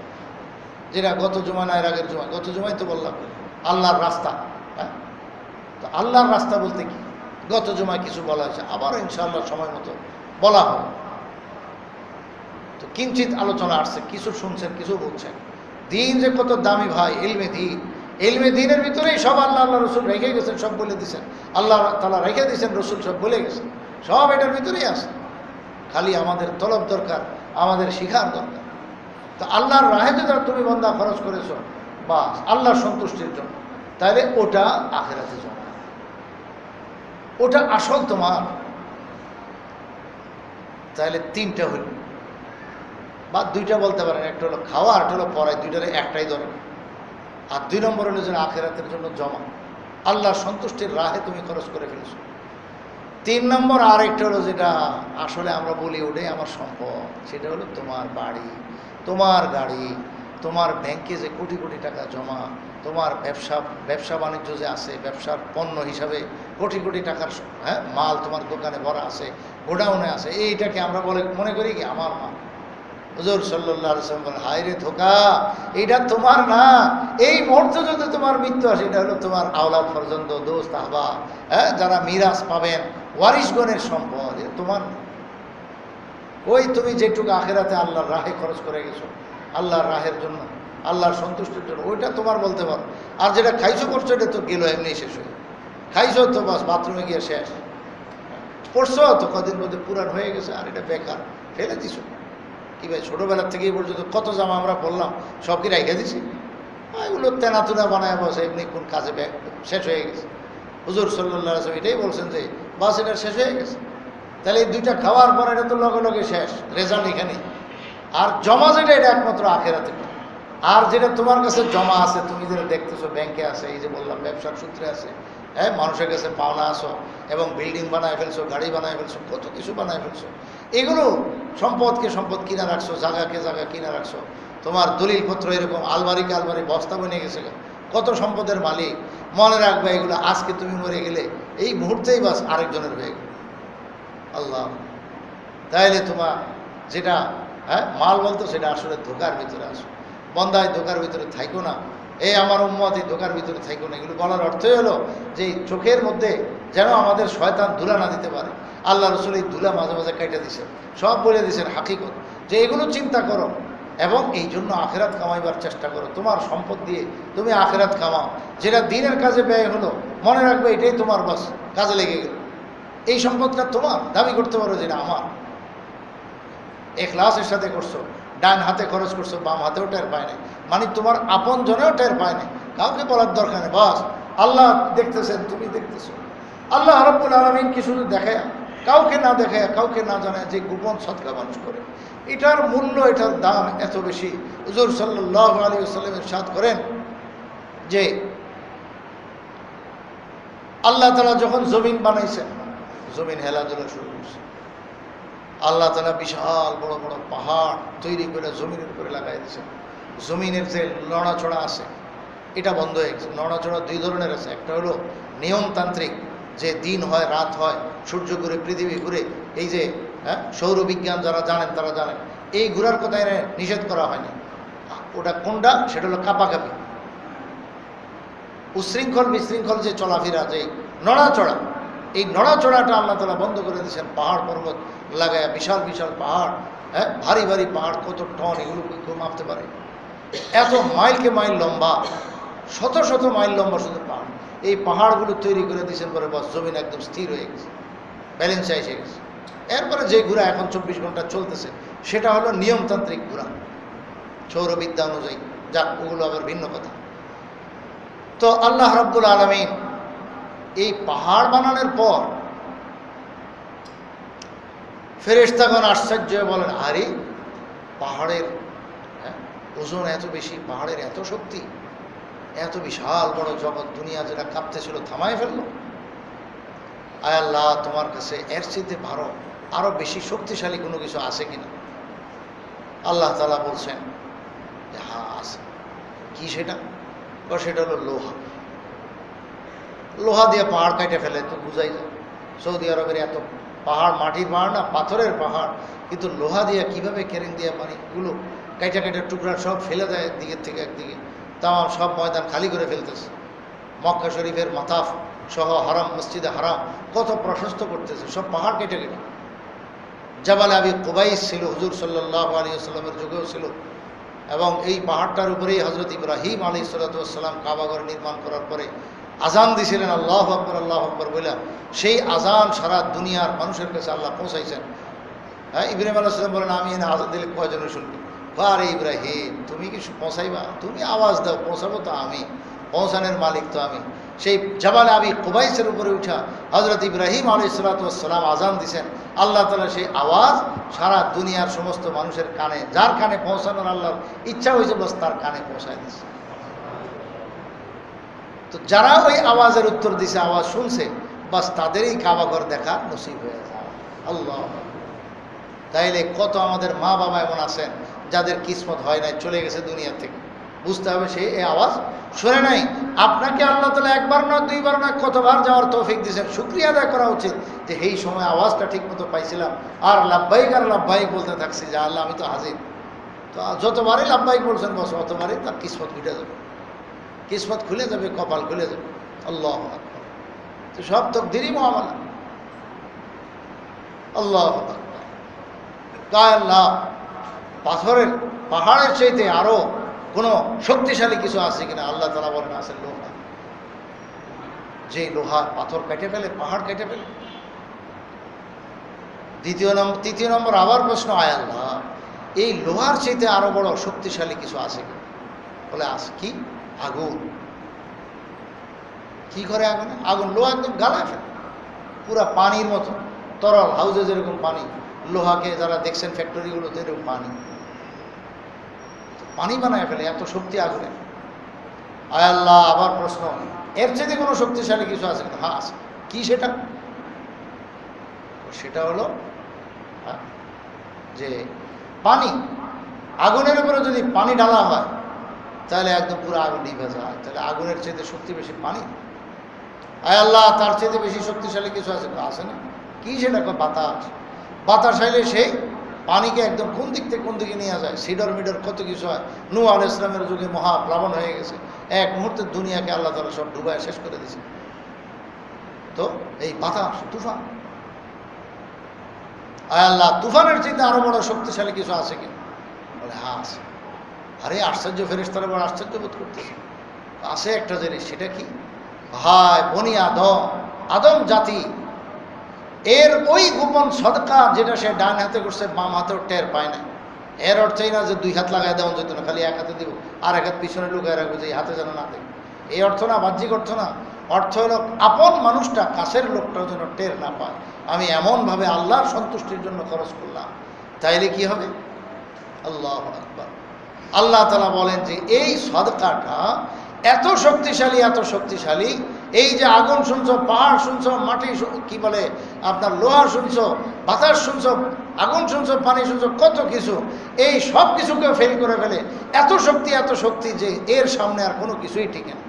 যেটা গত জুমা না এর আগের জুমা, গত জুমাই তো বললাম আল্লাহর রাস্তা। হ্যাঁ, তো আল্লাহর রাস্তা বলতে কি? গত জুমায় কিছু বলা হয়েছে, আবারও ইনশাআল্লাহ সময় মতো বলা হবে। তো কিঞ্চিত আলোচনা আসছে, কিছু শুনছেন কিছু বলছেন। দিন যে কত দামি ভাই, ইলমে দিন। ইলমে দিনের ভিতরেই সব আল্লাহ রসুল রেখে গেছেন, সব বলে দিয়েছেন। আল্লাহ তাআলা রেখে দিয়েছেন, রসুল সব বলে গেছেন, সব এটার ভিতরেই আছে। খালি আমাদের তলব দরকার, আমাদের শিখার দরকার। তো আল্লাহর রাহে যদি তুমি বান্দা খরচ করেছো বা আল্লাহর সন্তুষ্টির জন্য, তাহলে ওটা আখিরাতে জমা, ওটা আসল তোমার। তাহলে তিনটা হইল, বা দুইটা বলতে পারেন, একটা হলো খাওয়া, একটা হলো পড়ায়, দুইটার একটাই দরকার। আর দুই নম্বর হলো যেন আখিরাতের জন্য জমা, আল্লাহর সন্তুষ্টির রাহে তুমি খরচ করে ফেলেছো। তিন নম্বর আরেকটা হলো যেটা আসলে আমরা বলি ওটাই আমার সম্পদ, সেটা হলো তোমার বাড়ি, তোমার গাড়ি, তোমার ব্যাংকে যে কোটি কোটি টাকা জমা, তোমার ব্যবসা বাণিজ্য যে আছে, ব্যবসার পণ্য হিসাবে কোটি কোটি টাকার মাল তোমার দোকানে ভরা আছে, গোডাউনে আছে। এইটাকে আমরা মনে করি কি আমার মাল। হুজুর সাল্লাল্লাহু আলাইহি ওয়াসাল্লাম বলেন, হায় রে ধোঁকা, এইটা তোমার না। এই মুহূর্তে যদি তোমার মৃত্যু আসে, এটা হলো তোমার আওলাদ ফরজন্দ, দোস্ত আহবাব, যারা মিরাজ পাবেন, ওয়ারিশগণের সম্পদ, তোমার। ওই তুমি যেটুকু আখিরাতে আল্লাহর রাহে খরচ করে গেছো, আল্লাহর রাহের জন্য, আল্লাহর সন্তুষ্টির জন্য, ওইটা তোমার বলতে পারো। আর যেটা খাইছো করছো, এটা তো গেলো এমনি শেষ হয়ে। খাইছো তো বাস, বাথরুমে গিয়ে শেষ। পড়ছো তো কদিন মধ্যে পুরান হয়ে গেছে, আর এটা বেকার, ফেলে দিছো। কি ভাই, ছোটোবেলার থেকে এই পর্যন্ত কত জামা আমরা পড়লাম, সব কি রেখে দিছি? এগুলো তেনাতুনা বানায় বসে, এমনি কোন কাজে শেষ হয়ে গেছে। হুজুর সাল্লাল্লাহু আলাইহি ওয়াসাল্লাম এটাই বলছেন যে বাস এটা শেষ হয়ে গেছে। তাহলে এই দুইটা খাওয়ার পর এটা তো লগে লগে শেষ, রেজাল্ট এখানে। আর জমা যেটা, এটা একমাত্র আখিরাতে। আর যেটা তোমার কাছে জমা আছে, তুমি যেটা দেখতেছো ব্যাংকে আছে, এই যে বললাম ব্যবসার সূত্রে আছে, মানুষের কাছে পাওনা আসো, এবং বিল্ডিং বানায় ফেলছো, গাড়ি বানায় ফেলছো, কত কিছু বানায় ফেলছো। এগুলো সম্পদকে সম্পদ কিনা রাখছো, জায়গাকে জায়গা কিনা রাখছো। তোমার দলিলপত্র এরকম আলমারিকে আলমারি বস্তা বনে গেছে, কত সম্পদের মালিক। মনে রাখবে এগুলো আজকে তুমি মরে গেলে এই মুহূর্তেই বাস আরেকজনের হয়ে গেল। আল্লাহ, তাইলে তোমার যেটা মাল বলতো, সেটা আসলে ধোকার ভিতরে আসো। বন্দায় ধোকার ভিতরে থাইকো না, এই আমার উম্মত এই ধোকার ভিতরে থাইকো না। এগুলো বলার অর্থই হলো যে চোখের মধ্যে যেন আমাদের শয়তান ধুলা না দিতে পারে। আল্লাহ রসুল এই ধুলা মাঝে মাঝে কেটে দিছেন, সব বলে দিয়েছেন হাকিকত, যে এগুলো চিন্তা করো এবং এই জন্য আখেরাত কামাইবার চেষ্টা করো। তোমার সম্পদ দিয়ে তুমি আখেরাত কামাও। যেটা দিনের কাজে ব্যয় হলো, মনে রাখবে এটাই তোমার বাস কাজে লেগে গেল। এই সম্পদটা তোমার, দাবি করতে পারো যেটা আমার। ইখলাসের সাথে করছো, ডান হাতে খরচ করছো, বাম হাতেও টের পায় নাই, মানে তোমার আপন জনেও টের পায় নাই, কাউকে বলার দরকার নেই। বাস আল্লাহ দেখতেছেন, তুমি দেখতেছো। আল্লাহ রাব্বুল আলামিন কি শুধু দেখায়, কাউকে না দেখায়, কাউকে না জানায়, যে গোপন সদকা মানুষ করে, এটার মূল্য, এটার দাম এত বেশি। হুজুর সাল্লাল্লাহু আলাইহি ওয়াসাল্লাম ইরশাদ করেন যে আল্লাহ তাআলা যখন জমিন বানাইছেন, জমিন হেলাদুলা শুরু করছে। আল্লাহ তাআলা বিশাল বড় বড় পাহাড় তৈরি করে জমিনের উপরে লাগাই দিয়েছেন। জমিনের যে নড়াচড়া আছে এটা বন্ধ হয়ে গেছে। নড়াচড়া দুই ধরনের আছে, একটা হলো নিয়মতান্ত্রিক, যে দিন হয় রাত হয়, সূর্য ঘুরে পৃথিবী ঘুরে, এই যে সৌরবিজ্ঞান যারা জানেন তারা জানেন, এই ঘুরার কথা এনে নিষেধ করা হয়নি। ওটা কোনটা? সেটা হলো কাপাকাপি, উশৃঙ্খল বিশৃঙ্খল যে চলাফেরা, যে নড়াচড়া, এই নড়াচড়াটা আল্লাহ তাআলা বন্ধ করে দিয়েছেন। পাহাড় পর্বত লাগায়, বিশাল বিশাল পাহাড়, ভারী ভারী পাহাড়, কত টন, এগুলো কেউ মাপতে পারে? এত মাইলকে মাইল লম্বা, শত শত মাইল লম্বা শুধু পাহাড়। এই পাহাড়গুলো তৈরি করে দিয়েছেন পরে বাস জমিন একদম স্থির হয়ে গেছে, ব্যালেন্সে এসে গেছে। এরপরে যে ঘোরা এখন 24 ঘন্টা চলতেছে সেটা হলো নিয়মতান্ত্রিক ঘোরা, সৌরবিদ্যা অনুযায়ী। যাক, ওগুলো আবার ভিন্ন কথা। তো আল্লাহ রাব্বুল আলামিন এই পাহাড় বানানোর পর ফেরেশতাগণ আশ্চর্য বলেন, আরে পাহাড়ের ওজন এত বেশি, পাহাড়ের এত শক্তি, এত বিশাল বড় জগৎ, দুনিয়া যেটা কাঁপতেছিল থামায় ফেললো। আয় আল্লাহ, তোমার কাছে এর চাইতে আরো বেশি শক্তিশালী কোনো কিছু আছে কিনা? আল্লাহ তাআলা বলছেন যে হ্যাঁ আছে। কি সেটা? সেটা হলো লোহা। লোহা দিয়ে পাহাড় কাটে ফেলে তো বুঝাই যায়। সৌদি আরবের এত পাহাড়, মাটির পাহাড় না, পাথরের পাহাড়, কিন্তু লোহা দিয়ে কিভাবে কেরেন দিয়ে পানিগুলো কাইটা কাইটা টুকরা সব ফেলে দেয় একদিকের থেকে একদিকে, তাম সব ময়দান খালি করে ফেলতেছে। মক্কা শরীফের মাতাফ সহ হারাম, মসজিদে হারাম কত প্রশস্ত করতেছে, সব পাহাড় কেটে কেটে। জাবাল আবি কুবাইস ছিল হুজুর সাল্লাল্লাহু আলাইহি ওয়াসাল্লামের যুগেও ছিল, এবং এই পাহাড়টার উপরেই হযরত ইব্রাহিম আলাইহিস সালাতু ওয়াস সালাম কাবাঘর নির্মাণ করার পরে আজান দিয়েছিলেন আল্লাহু আকবার বলে। সেই আজান সারা দুনিয়ার মানুষের কাছে আল্লাহ পৌঁছাইছেন। ইব্রাহিম আলাইহিস সালাম বলেন, আমি এনে আজান দিলে কয়জনে শুনবি? আরে ইব্রাহিম, তুমি কি পৌঁছাইবা? তুমি আওয়াজ দাও, পৌঁছাবো তো আমি, পৌঁছানোর মালিক তো আমি। সেই জাবাল আবি কুবাইসের উপরে উঠা হযরত ইব্রাহিম আলাইহিস সালাতু ওয়াস সালাম আজান দিয়েছেন। আল্লাহ তাআলা সেই আওয়াজ সারা দুনিয়ার সমস্ত মানুষের কানে, যার কানে পৌঁছানোর আল্লাহর ইচ্ছা হয়েছে বাস তার কানে পৌঁছায় দিয়েছে। তো যারা ওই আওয়াজের উত্তর দিছে, আওয়াজ শুনছে, বাস তাদেরই কাবাঘর দেখা নসিব হয়ে যায়। আল্লাহ! তাইলে কত আমাদের মা বাবা এমন আছেন যাদের কিসমত হয় নাই, চলে গেছে দুনিয়া থেকে। বুঝতে হবে সে এই আওয়াজ শুনে নাই। আপনাকে আল্লাহ তাআলা একবার না দুইবার না কতবার যাওয়ার তৌফিক দিয়েছেন। শুকরিয়া আদায় করা উচিত যে এই সময় আওয়াজটা ঠিক মতো পাইছিলাম, আর লাব্বাইক বলতে থাকছি যে আল্লাহ আমি তো হাজির। তো যতবারই লাব্বাইক বলছেন বস, অতবারই তার কিসমত খুলে যাবে, কিসমত খুলে যাবে, কপাল খুলে যাবে। আল্লাহু আকবার! তো সব তকদিরই মুআমালা। আল্লাহু আকবার! তাই আল্লাহ পাথরের পাহাড়ের চাইতে আরো কোনো শক্তিশালী কিছু আছে কিনা? আল্লাহ তাআলা বলেন আছে লোহা। যে লোহা পাথর কেটে ফেলে, পাহাড় কেটে ফেলে। তৃতীয় নম্বর আবার প্রশ্ন, আয় আল্লাহ, এই লোহার চাইতে আরো বড় শক্তিশালী কিছু আছে কিনা? বলে আছে। কি? আগুন। কি করে আগুনে? আগুন লোহা একদম গালায় ফেলে, পুরা পানির মতো তরল, হাউজে যেরকম পানি, লোহাকে যারা দেখছেন ফ্যাক্টরিগুলোতে এরকম পানি বানায় ফেলে, এত শক্তি আগুনে। আয় আল্লাহ, আবার প্রশ্ন, এর চাইতে কোনো শক্তিশালী কিছু আছে কিনা? হ্যাঁ আছে। কি সেটা? সেটা হলো যে পানি। আগুনের উপরে যদি পানি ঢালা হয় তাহলে একদম পুরো আগুন নিভে যায়। তাহলে আগুনের চাইতে শক্তি বেশি পানি। আয় আল্লাহ, তার চাইতে বেশি শক্তিশালী কিছু আছে? আছে না। কি সেটা? বাতাস। বাতাস আইলে সেই পানিকে একদম কোন দিক থেকে কোন দিকে নিয়ে যায়। সিডর মিডর কত কিছু হয়। নূহ আলাইহিস সালামের যুগে মহাপ্লাবন হয়ে গেছে, এক মুহূর্তে দুনিয়াকে আল্লাহ তাআলা সব ডুবায় শেষ করে দিয়েছে। তো এই বাতাস, তুফান। আয় আল্লাহ, তুফানের চাইতে আরো বড় শক্তিশালী কিছু আছে কি? বলে হ্যাঁ আছে। আরে আশ্চর্য! ফেরেশতারা বড় আশ্চর্য বোধ করতেছে। আছে একটা জিনিস, সেটা কি? ভাই বনি আদম জাতি, এর ওই গোপন সদকা যেটা সে ডান হাতে করছে, বাম হাতেও টের পায় না। এর অর্থই না যে দুই হাত লাগাই দেওয়া যেত না, খালি এক হাতে দিব আর এক হাত পিছনে লুকায় রাখবো যে এই হাতে যেন না দেয়। এই অর্থ না, বাহ্যিক অর্থ না। অর্থ হলো আপন মানুষটা, কাছের লোকটাও যেন টের না পায়। আমি এমনভাবে আল্লাহর সন্তুষ্টির জন্য খরচ করলাম, তাইলে কি হবে? আল্লাহু আকবার! আল্লাহ তাআলা বলেন যে এই সদকাটা এত শক্তিশালী, এত শক্তিশালী, এই যে আগুন শুনছো, পাহাড় শুনছো, মাটি কি বলে আপনার লোহা শুনছো, বাতাস শুনছো, আগুন শুনছো, পানি শুনছো, কত কিছু, এই সব কিছুকেও ফেল করে ফেলে। এত শক্তি যে এর সামনে আর কোনো কিছুই টিকে না।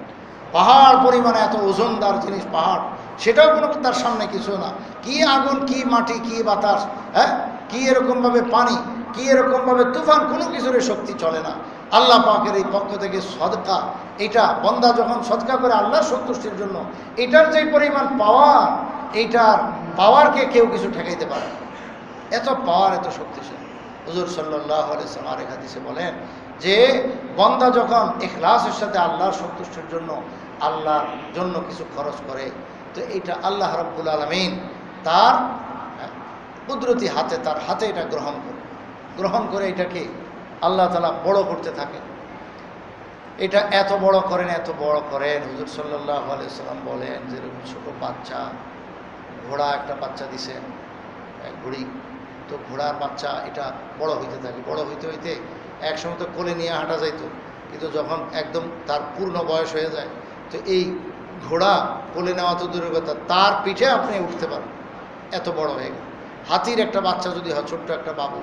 পাহাড় পরিমাণে এত ওজনদার জিনিস পাহাড়, সেটাও কোনো তার সামনে কিছু না। কি আগুন, কি মাটি, কি বাতাস, হ্যাঁ, কি এরকমভাবে পানি, কি এরকমভাবে তুফান, কোনো কিছুর শক্তি চলে না। আল্লাহ পাকের এই পক্ষ থেকে সদকা, এটা বন্দা যখন সদকা করে আল্লাহর সন্তুষ্টির জন্য, এটার যে পরিমাণ পাওয়ার, এইটার পাওয়ারকে কেউ কিছু ঠেকাইতে পারে না। এত পাওয়ার, এত শক্তিশালী। হুজুর সাল্লাল্লাহু আলাইহি ওয়াসাল্লাম আরেক হাদিসে বলেন যে বন্দা যখন ইখলাসের সাথে আল্লাহর সন্তুষ্টির জন্য আল্লাহর জন্য কিছু খরচ করে, তো এটা আল্লাহ রাব্বুল আলামিন তার কুদরতি হাতে, তার হাতে এটা গ্রহণ করে এটাকে আল্লাহ তাআলা বড় করতে থাকে। এটা এত বড় করেন, এত বড় করেন। হুজুর সাল্লাল্লাহু আলাইহি ওয়াসাল্লাম বলেন যেরকম ছোট বাচ্চা, ঘোড়া একটা বাচ্চা দিছে, ঘুড়ি, তো ঘোড়ার বাচ্চা এটা বড় হইতে থাকে, বড় হইতে হইতে একসময় তো কোলে নিয়ে হাঁটা যাইতো, কিন্তু যখন একদম তার পূর্ণ বয়স হয়ে যায়, তো এই ঘোড়া কোলে নেওয়া তো দূরের কথা, তার পিঠে আপনি উঠতে পারেন, এত বড় হয়ে গেল। হাতির একটা বাচ্চা যদি হয়, ছোট্ট একটা বাবু,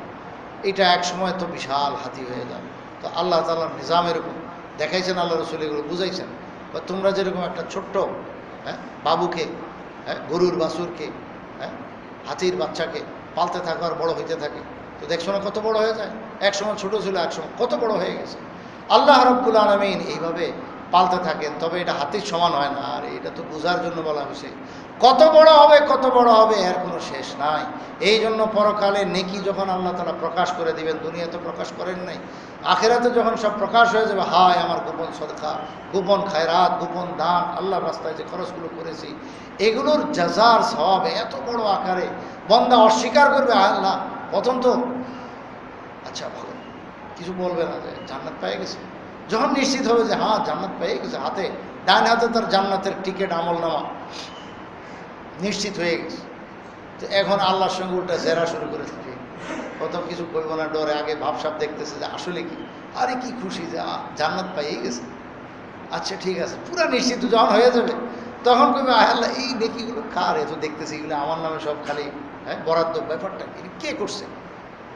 এটা এক সময় তো বিশাল হাতি হয়ে যায়। তো আল্লাহ তাআলার নিজাম এরকম দেখাইছেন, আল্লাহ রাসূল এগুলো বুঝাইছেন। বা তোমরা যেরকম একটা ছোট্ট বাবুকে, গরুর বাছুরকে, হাতির বাচ্চাকে পালতে থাকো আর বড় হইতে থাকে, তো দেখছো না কত বড় হয়ে যায়। একসময় ছোট ছিল, একসময় কত বড় হয়ে গেছে। আল্লাহ রাব্বুল আলামিন এইভাবে পালতে থাকেন। তবে এটা হাতির সমান হয় না, আর এটা তো বোঝার জন্য বলা হয়েছে। কত বড় হবে, কত বড় হবে, এর কোনো শেষ নাই। এই জন্য পরকালে নেকি যখন আল্লাহ তাআলা প্রকাশ করে দিবেন, দুনিয়াতে প্রকাশ করেন নাই, আখিরাতে যখন সব প্রকাশ হয়ে যাবে, হায় আমার গোপন সদকা, গোপন খায়রাত, গোপন দান, আল্লাহর রাস্তায় যে খরচগুলো করেছি, এগুলোর জাযার সওয়াব এত বড় আকারে। বান্দা অস্বীকার করবে, আল্লাহ প্রথম তো আচ্ছা ভালো কিছু বলবে না যে জান্নাত পেয়ে গেছে। যখন নিশ্চিত হবে যে হ্যাঁ জান্নাত পেয়ে গেছে, হাতে ডান হাতে তার জান্নাতের টিকিট, আমলনামা নিশ্চিত হয়ে গেছে, তো এখন আল্লাহর সঙ্গে উল্টা জেরা শুরু করে থাকে। প্রথম কিছু করবো না, ডরে আগে ভাবসাব দেখতেছে যে আসলে কি, আরে কি খুশি যে জান্নাত পেয়ে গেছে। আচ্ছা ঠিক আছে, পুরা নিশ্চিত যখন হয়ে যাবে, তখন কইবে আল্লাহ এই নেকিগুলো কার, এত দেখতেছি এগুলো আমার নামে সব খালি বরাদ্দ, ব্যাপারটা কে করছে,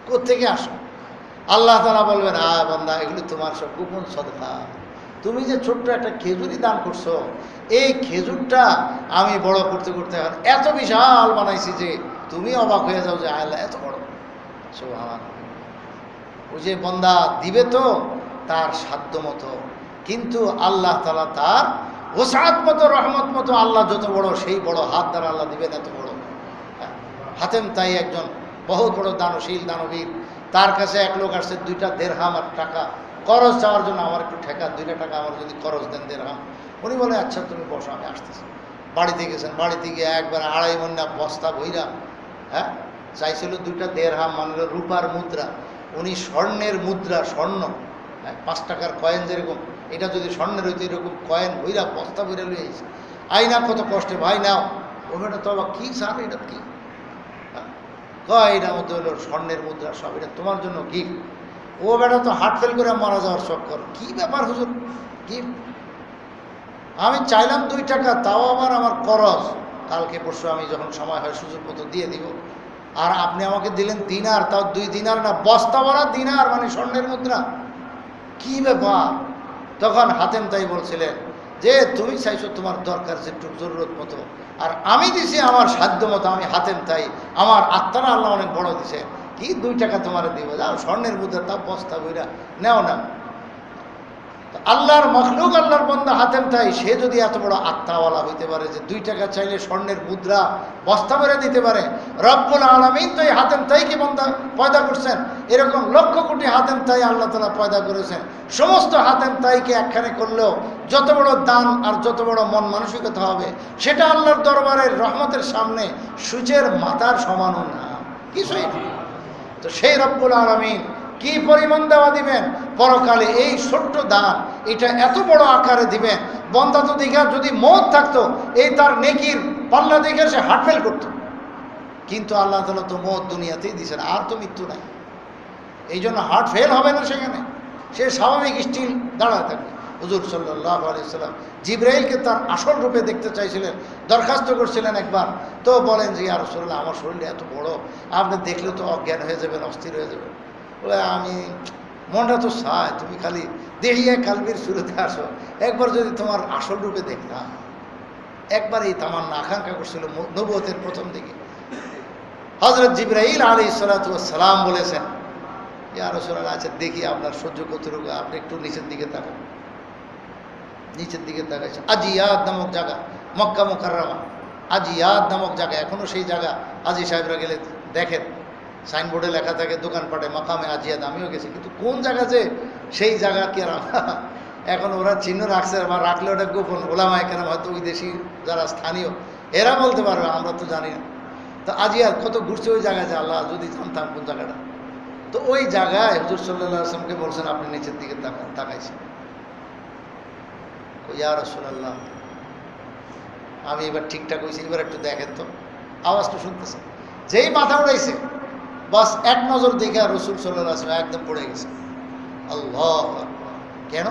কোত্থেকে আসো? আল্লাহ তাআলা বলবেন, বান্দা এগুলো তোমার সব গোপন সদকা। তুমি যে ছোট্ট একটা খেজুরি দান করছো, এই খেজুরটা আমি বড় করতে করতে এখন এত বিশাল বানাইছি যে তুমি অবাক হয়ে যাও যে আল্লাহ এত বড়। সুবহান। ওই যে বান্দা দিবে তো তার সাধ্য মতো, কিন্তু আল্লাহ তাআলা তার ওসাআত মতো, রহমত মতো, আল্লাহ যত বড় সেই বড় হাত দ্বারা আল্লাহ দিবেন এত বড়। হাতেম তাই একজন বহুত বড় দানশীল, দানবীর, তার কাছে এক লোক আসছে 2টা দেরহাম আর টাকা করজ চাওয়ার জন্য, আমার একটু ঠেকা, 2টা টাকা আমার যদি করজ দেন দেরহাম। উনি বলে আচ্ছা তুমি বসো, আমি আসতেছি। বাড়িতে গেছেন, বাড়িতে গিয়ে একবার 2.5 মণ বস্তা বইরা, চাইছিল 2টা দেরহাম, মানে রূপার মুদ্রা। উনি স্বর্ণের মুদ্রা, স্বর্ণ 5 টাকার কয়েন যেরকম, এটা যদি স্বর্ণের হইতে এরকম কয়েন বইরা বস্তা বইরা লয়ে আইছে। আইনা কত কষ্টে, ভাই নাও। ওটা তো আবার কি স্যার, এটা কি? এটার মধ্যে হলো স্বর্ণের মুদ্রা, সব এটা তোমার জন্য গিফট। ও বেটা তো হার্ট ফেল করে মারা যাওয়ার চক্কর। কি ব্যাপার হুজুর, গিফট? আমি চাইলাম 2 টাকা, তাও আবার আমার করজ, কালকে পরশু আমি যখন সময় হয় সুযোগ মতো দিয়ে দিব। আর আপনি আমাকে দিলেন দিনার, তাও 2 দিনার না, বস্তা ভরা দিনার, মানে স্বর্ণের মুদ্রা। কি ব্যাপার? তখন হাতেম তাই বলছিলেন যে তুমি চাইছো তোমার দরকার যেটুকু জরুরত মতো, আর আমি দিছি আমার সাধ্য মতো। আমি হাতেম তাই, আমার আত্মারা আল্লাহ অনেক বড় দিছে। কি 2 টাকা তোমার দিব, যাও স্বর্ণের মুদ্রা, তাও বস্তা বইরা নেও না। আল্লাহর মখলুক, আল্লাহর বান্দা হাতেম তাই, সে যদি এত বড় আত্মাওয়ালা হইতে পারে যে 2 টাকা চাইলে স্বর্ণের মুদ্রা বস্তা ভরে দিতে পারে, রব্বুল আলামিন তো এই হাতেম তাইকে বান্দা পয়দা করছেন। এরকম লক্ষ কোটি হাতেম তাই আল্লাহ তাআলা পয়দা করেছেন। সমস্ত হাতেম তাইকে একখানে করলেও যত বড় দান আর যত বড় মন মানসিকতা হবে, সেটা আল্লাহর দরবারের রহমতের সামনে সূর্যের মাথার সমানও না, কিছুই না। তো সেই রব্বুল আলামিন কি পরিমাণ দেওয়া দিবেন পরকালে, এই ছোট্ট দান এটা এত বড় আকারে দিবেন। বন্দা তো দেখা যদি মওত থাকতো, এই তার নেকির পাল্লা দেখে সে হার্ট ফেল করতো, কিন্তু আল্লাহ তাআলা তো মওত দুনিয়াতেই দিয়েছেন, আর তো মৃত্যু নাই। এই জন্য হার্ট ফেল হবে না, সেখানে সে স্বাভাবিক স্টিল দাঁড়ায় থাকবে। হুজুর সাল্লাল্লাহু আলাইহি ওয়াসাল্লাম জিবরাইলকে তার আসল রূপে দেখতে চাইছিলেন, দরখাস্ত করছিলেন একবার। তো বলেন যে ইয়া রাসূলুল্লাহ, আমার শরীর এত বড়, আপনি দেখলে তো অজ্ঞান হয়ে যাবেন, অস্থির হয়ে যাবেন। বলে আমি মনটা তো চায় তুমি খালি দেহিয়া কালবির শুরুতে আসো, একবার যদি তোমার আসল রূপে দেখতাম। একবার এই তামান্না আকাঙ্ক্ষা করছিল নবুয়তের প্রথম দিকে। হযরত জিবরাইল আলাইহিস সালাতু ওয়াস সালাম বলেছেন, ইয়া রাসূলুল্লাহ, আচ্ছা দেখি আপনার সহ্য কতটুকু, আপনি একটু নিচের দিকে তাকান। নিচের দিকে তাকাইছে, আজিয়াদ নামক জায়গা, মক্কা মুকাররমা আজিয়াদ নামক জায়গা, এখনো সেই জায়গা হাজী সাহেবরা গেলে দেখেন, সাইনবোর্ডে লেখা থাকে দোকানপাটে মাকামে আজিয়াদ। আমিও গেছি, কিন্তু কোন জায়গা যে সেই জায়গা কি আর এখন ওরা চিহ্ন রাখছে, বা রাখলে ওটা গোপন, ওলামায়ে কেরাম হয়তো ওই দেশি যারা স্থানীয় এরা বলতে পারবে, আমরা তো জানি না। তো আজিয়াদ কত ঘুরছে ওই জায়গায়, যে আল্লাহ যদি জানতাম কোন জায়গাটা। তো ওই জায়গায় হুজুর সাল্লাল্লাহু আলাইহি ওয়াসাল্লামকে বলছেন আপনি নিচের দিকে তাকাইছেন। ইয়া রাসূলুল্লাহ, আমি এবার ঠিকঠাক হয়েছি, এবার একটু দেখেন তো, আওয়াজটা শুনতেছেন। যেই মাথা উঠাইছে, বাস এক নজর দেখে রাসূল সাল্লাল্লাহু আলাইহি ওয়াসাল্লাম একদম পড়ে গেছে। আল্লাহ, কেন?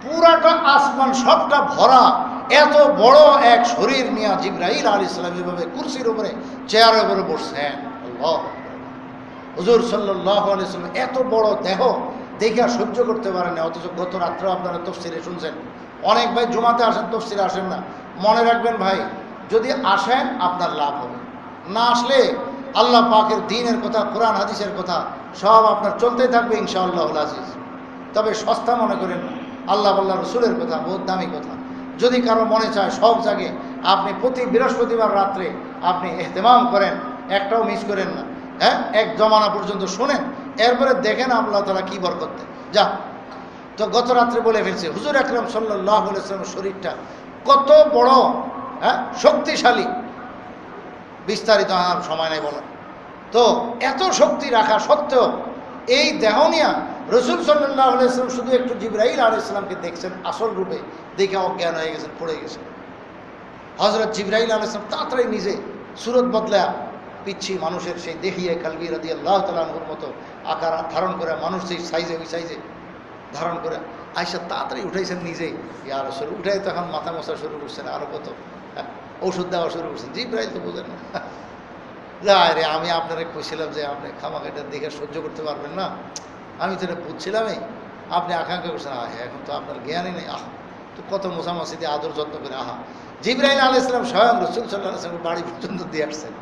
পুরাটা আসমান সবটা ভরা এত বড় এক শরীর নিয়ে জিবরাইল আলাইহিস সালাম এভাবে কুরসির উপরে, চেয়ারের উপরে বসছেন। আল্লাহ, হুজুর সাল্লাল্লাহু আলাইহি ওয়াসাল্লাম এত বড় দেহ দেখে সহ্য করতে পারেন না। অথচ গত রাত্রে আপনারা তাফসীরে শুনছেন, অনেক ভাই জুমাতে আসেন, তাফসীরে আসেন না। মনে রাখবেন ভাই, যদি আসেন আপনার লাভ হবে, না আসলে আল্লাহ পাকের দ্বীনের কথা, কোরআন হাদিসের কথা সব আপনার চলতেই থাকবে ইনশাআল্লাহুল আজিজ। তবে সস্তা মনে করেন না, আল্লাহ রসুলের কথা বহুত দামি কথা। যদি কারো মনে চায় সব জায়গায় আপনি প্রতি বৃহস্পতিবার রাত্রে আপনি ইহতেমাম করেন, একটাও মিস করেন না, হ্যাঁ, এক জমানা পর্যন্ত শোনেন, এরপরে দেখেন আল্লাহ তাআলা কি বরকত দেন। যা, তো গত রাত্রে বলে ফেলছে, হুজুর আকরাম সাল্লাল্লাহু আলাইহি ওয়াসাল্লামের শরীরটা কত বড়, হ্যাঁ, শক্তিশালী, বিস্তারিত আমার সময় নেই বলো। তো এত শক্তি রাখা সত্ত্বেও এই দেহ নিয়া রসুল সাল্লাল্লাহু আলাইহি ওয়াসাল্লাম শুধু একটু জিবরাইল আলাইহিস সালামকে দেখছেন আসল রূপে, দেখে অজ্ঞান হয়ে গেছেন, পড়ে গেছেন। হযরত জিবরাইল আলাইহিস সালাম তাড়াতাড়ি নিজে সুরত বদলা পিচ্ছি মানুষের সেই দেহিয়ে কালবি রাদিয়াল্লাহু তাআলা আনহুর মতো আকার ধারণ করে, মানুষ সেই সাইজে ওই সাইজে ধারণ করে আয়েশা তাড়াতাড়ি উঠাইছেন নিজেই। ইয়া রাসূল, উঠাই তখন মাথা মশা শুরু করছেন, আরও কত ঔষধ দেওয়া শুরু করছেন। জিবরাইল তো বোঝেন না, রে আমি আপনারা কইছিলাম যে আপনি খামাখা এটা দেখে সহ্য করতে পারবেন না, আমি তো এটা বুঝছিলামই, আপনি আকাঙ্ক্ষা করছেন, এখন তো আপনার জ্ঞানই নেই। তো কত মোছামাছি দিয়ে আদর যত্ন করে। জিবরাইল আলাইহিস সালাম স্বয়ং রসুল সাল্লাল্লাহু আলাইহি ওয়াসাল্লাম বাড়ি পর্যন্ত দিয়ে আসছেন।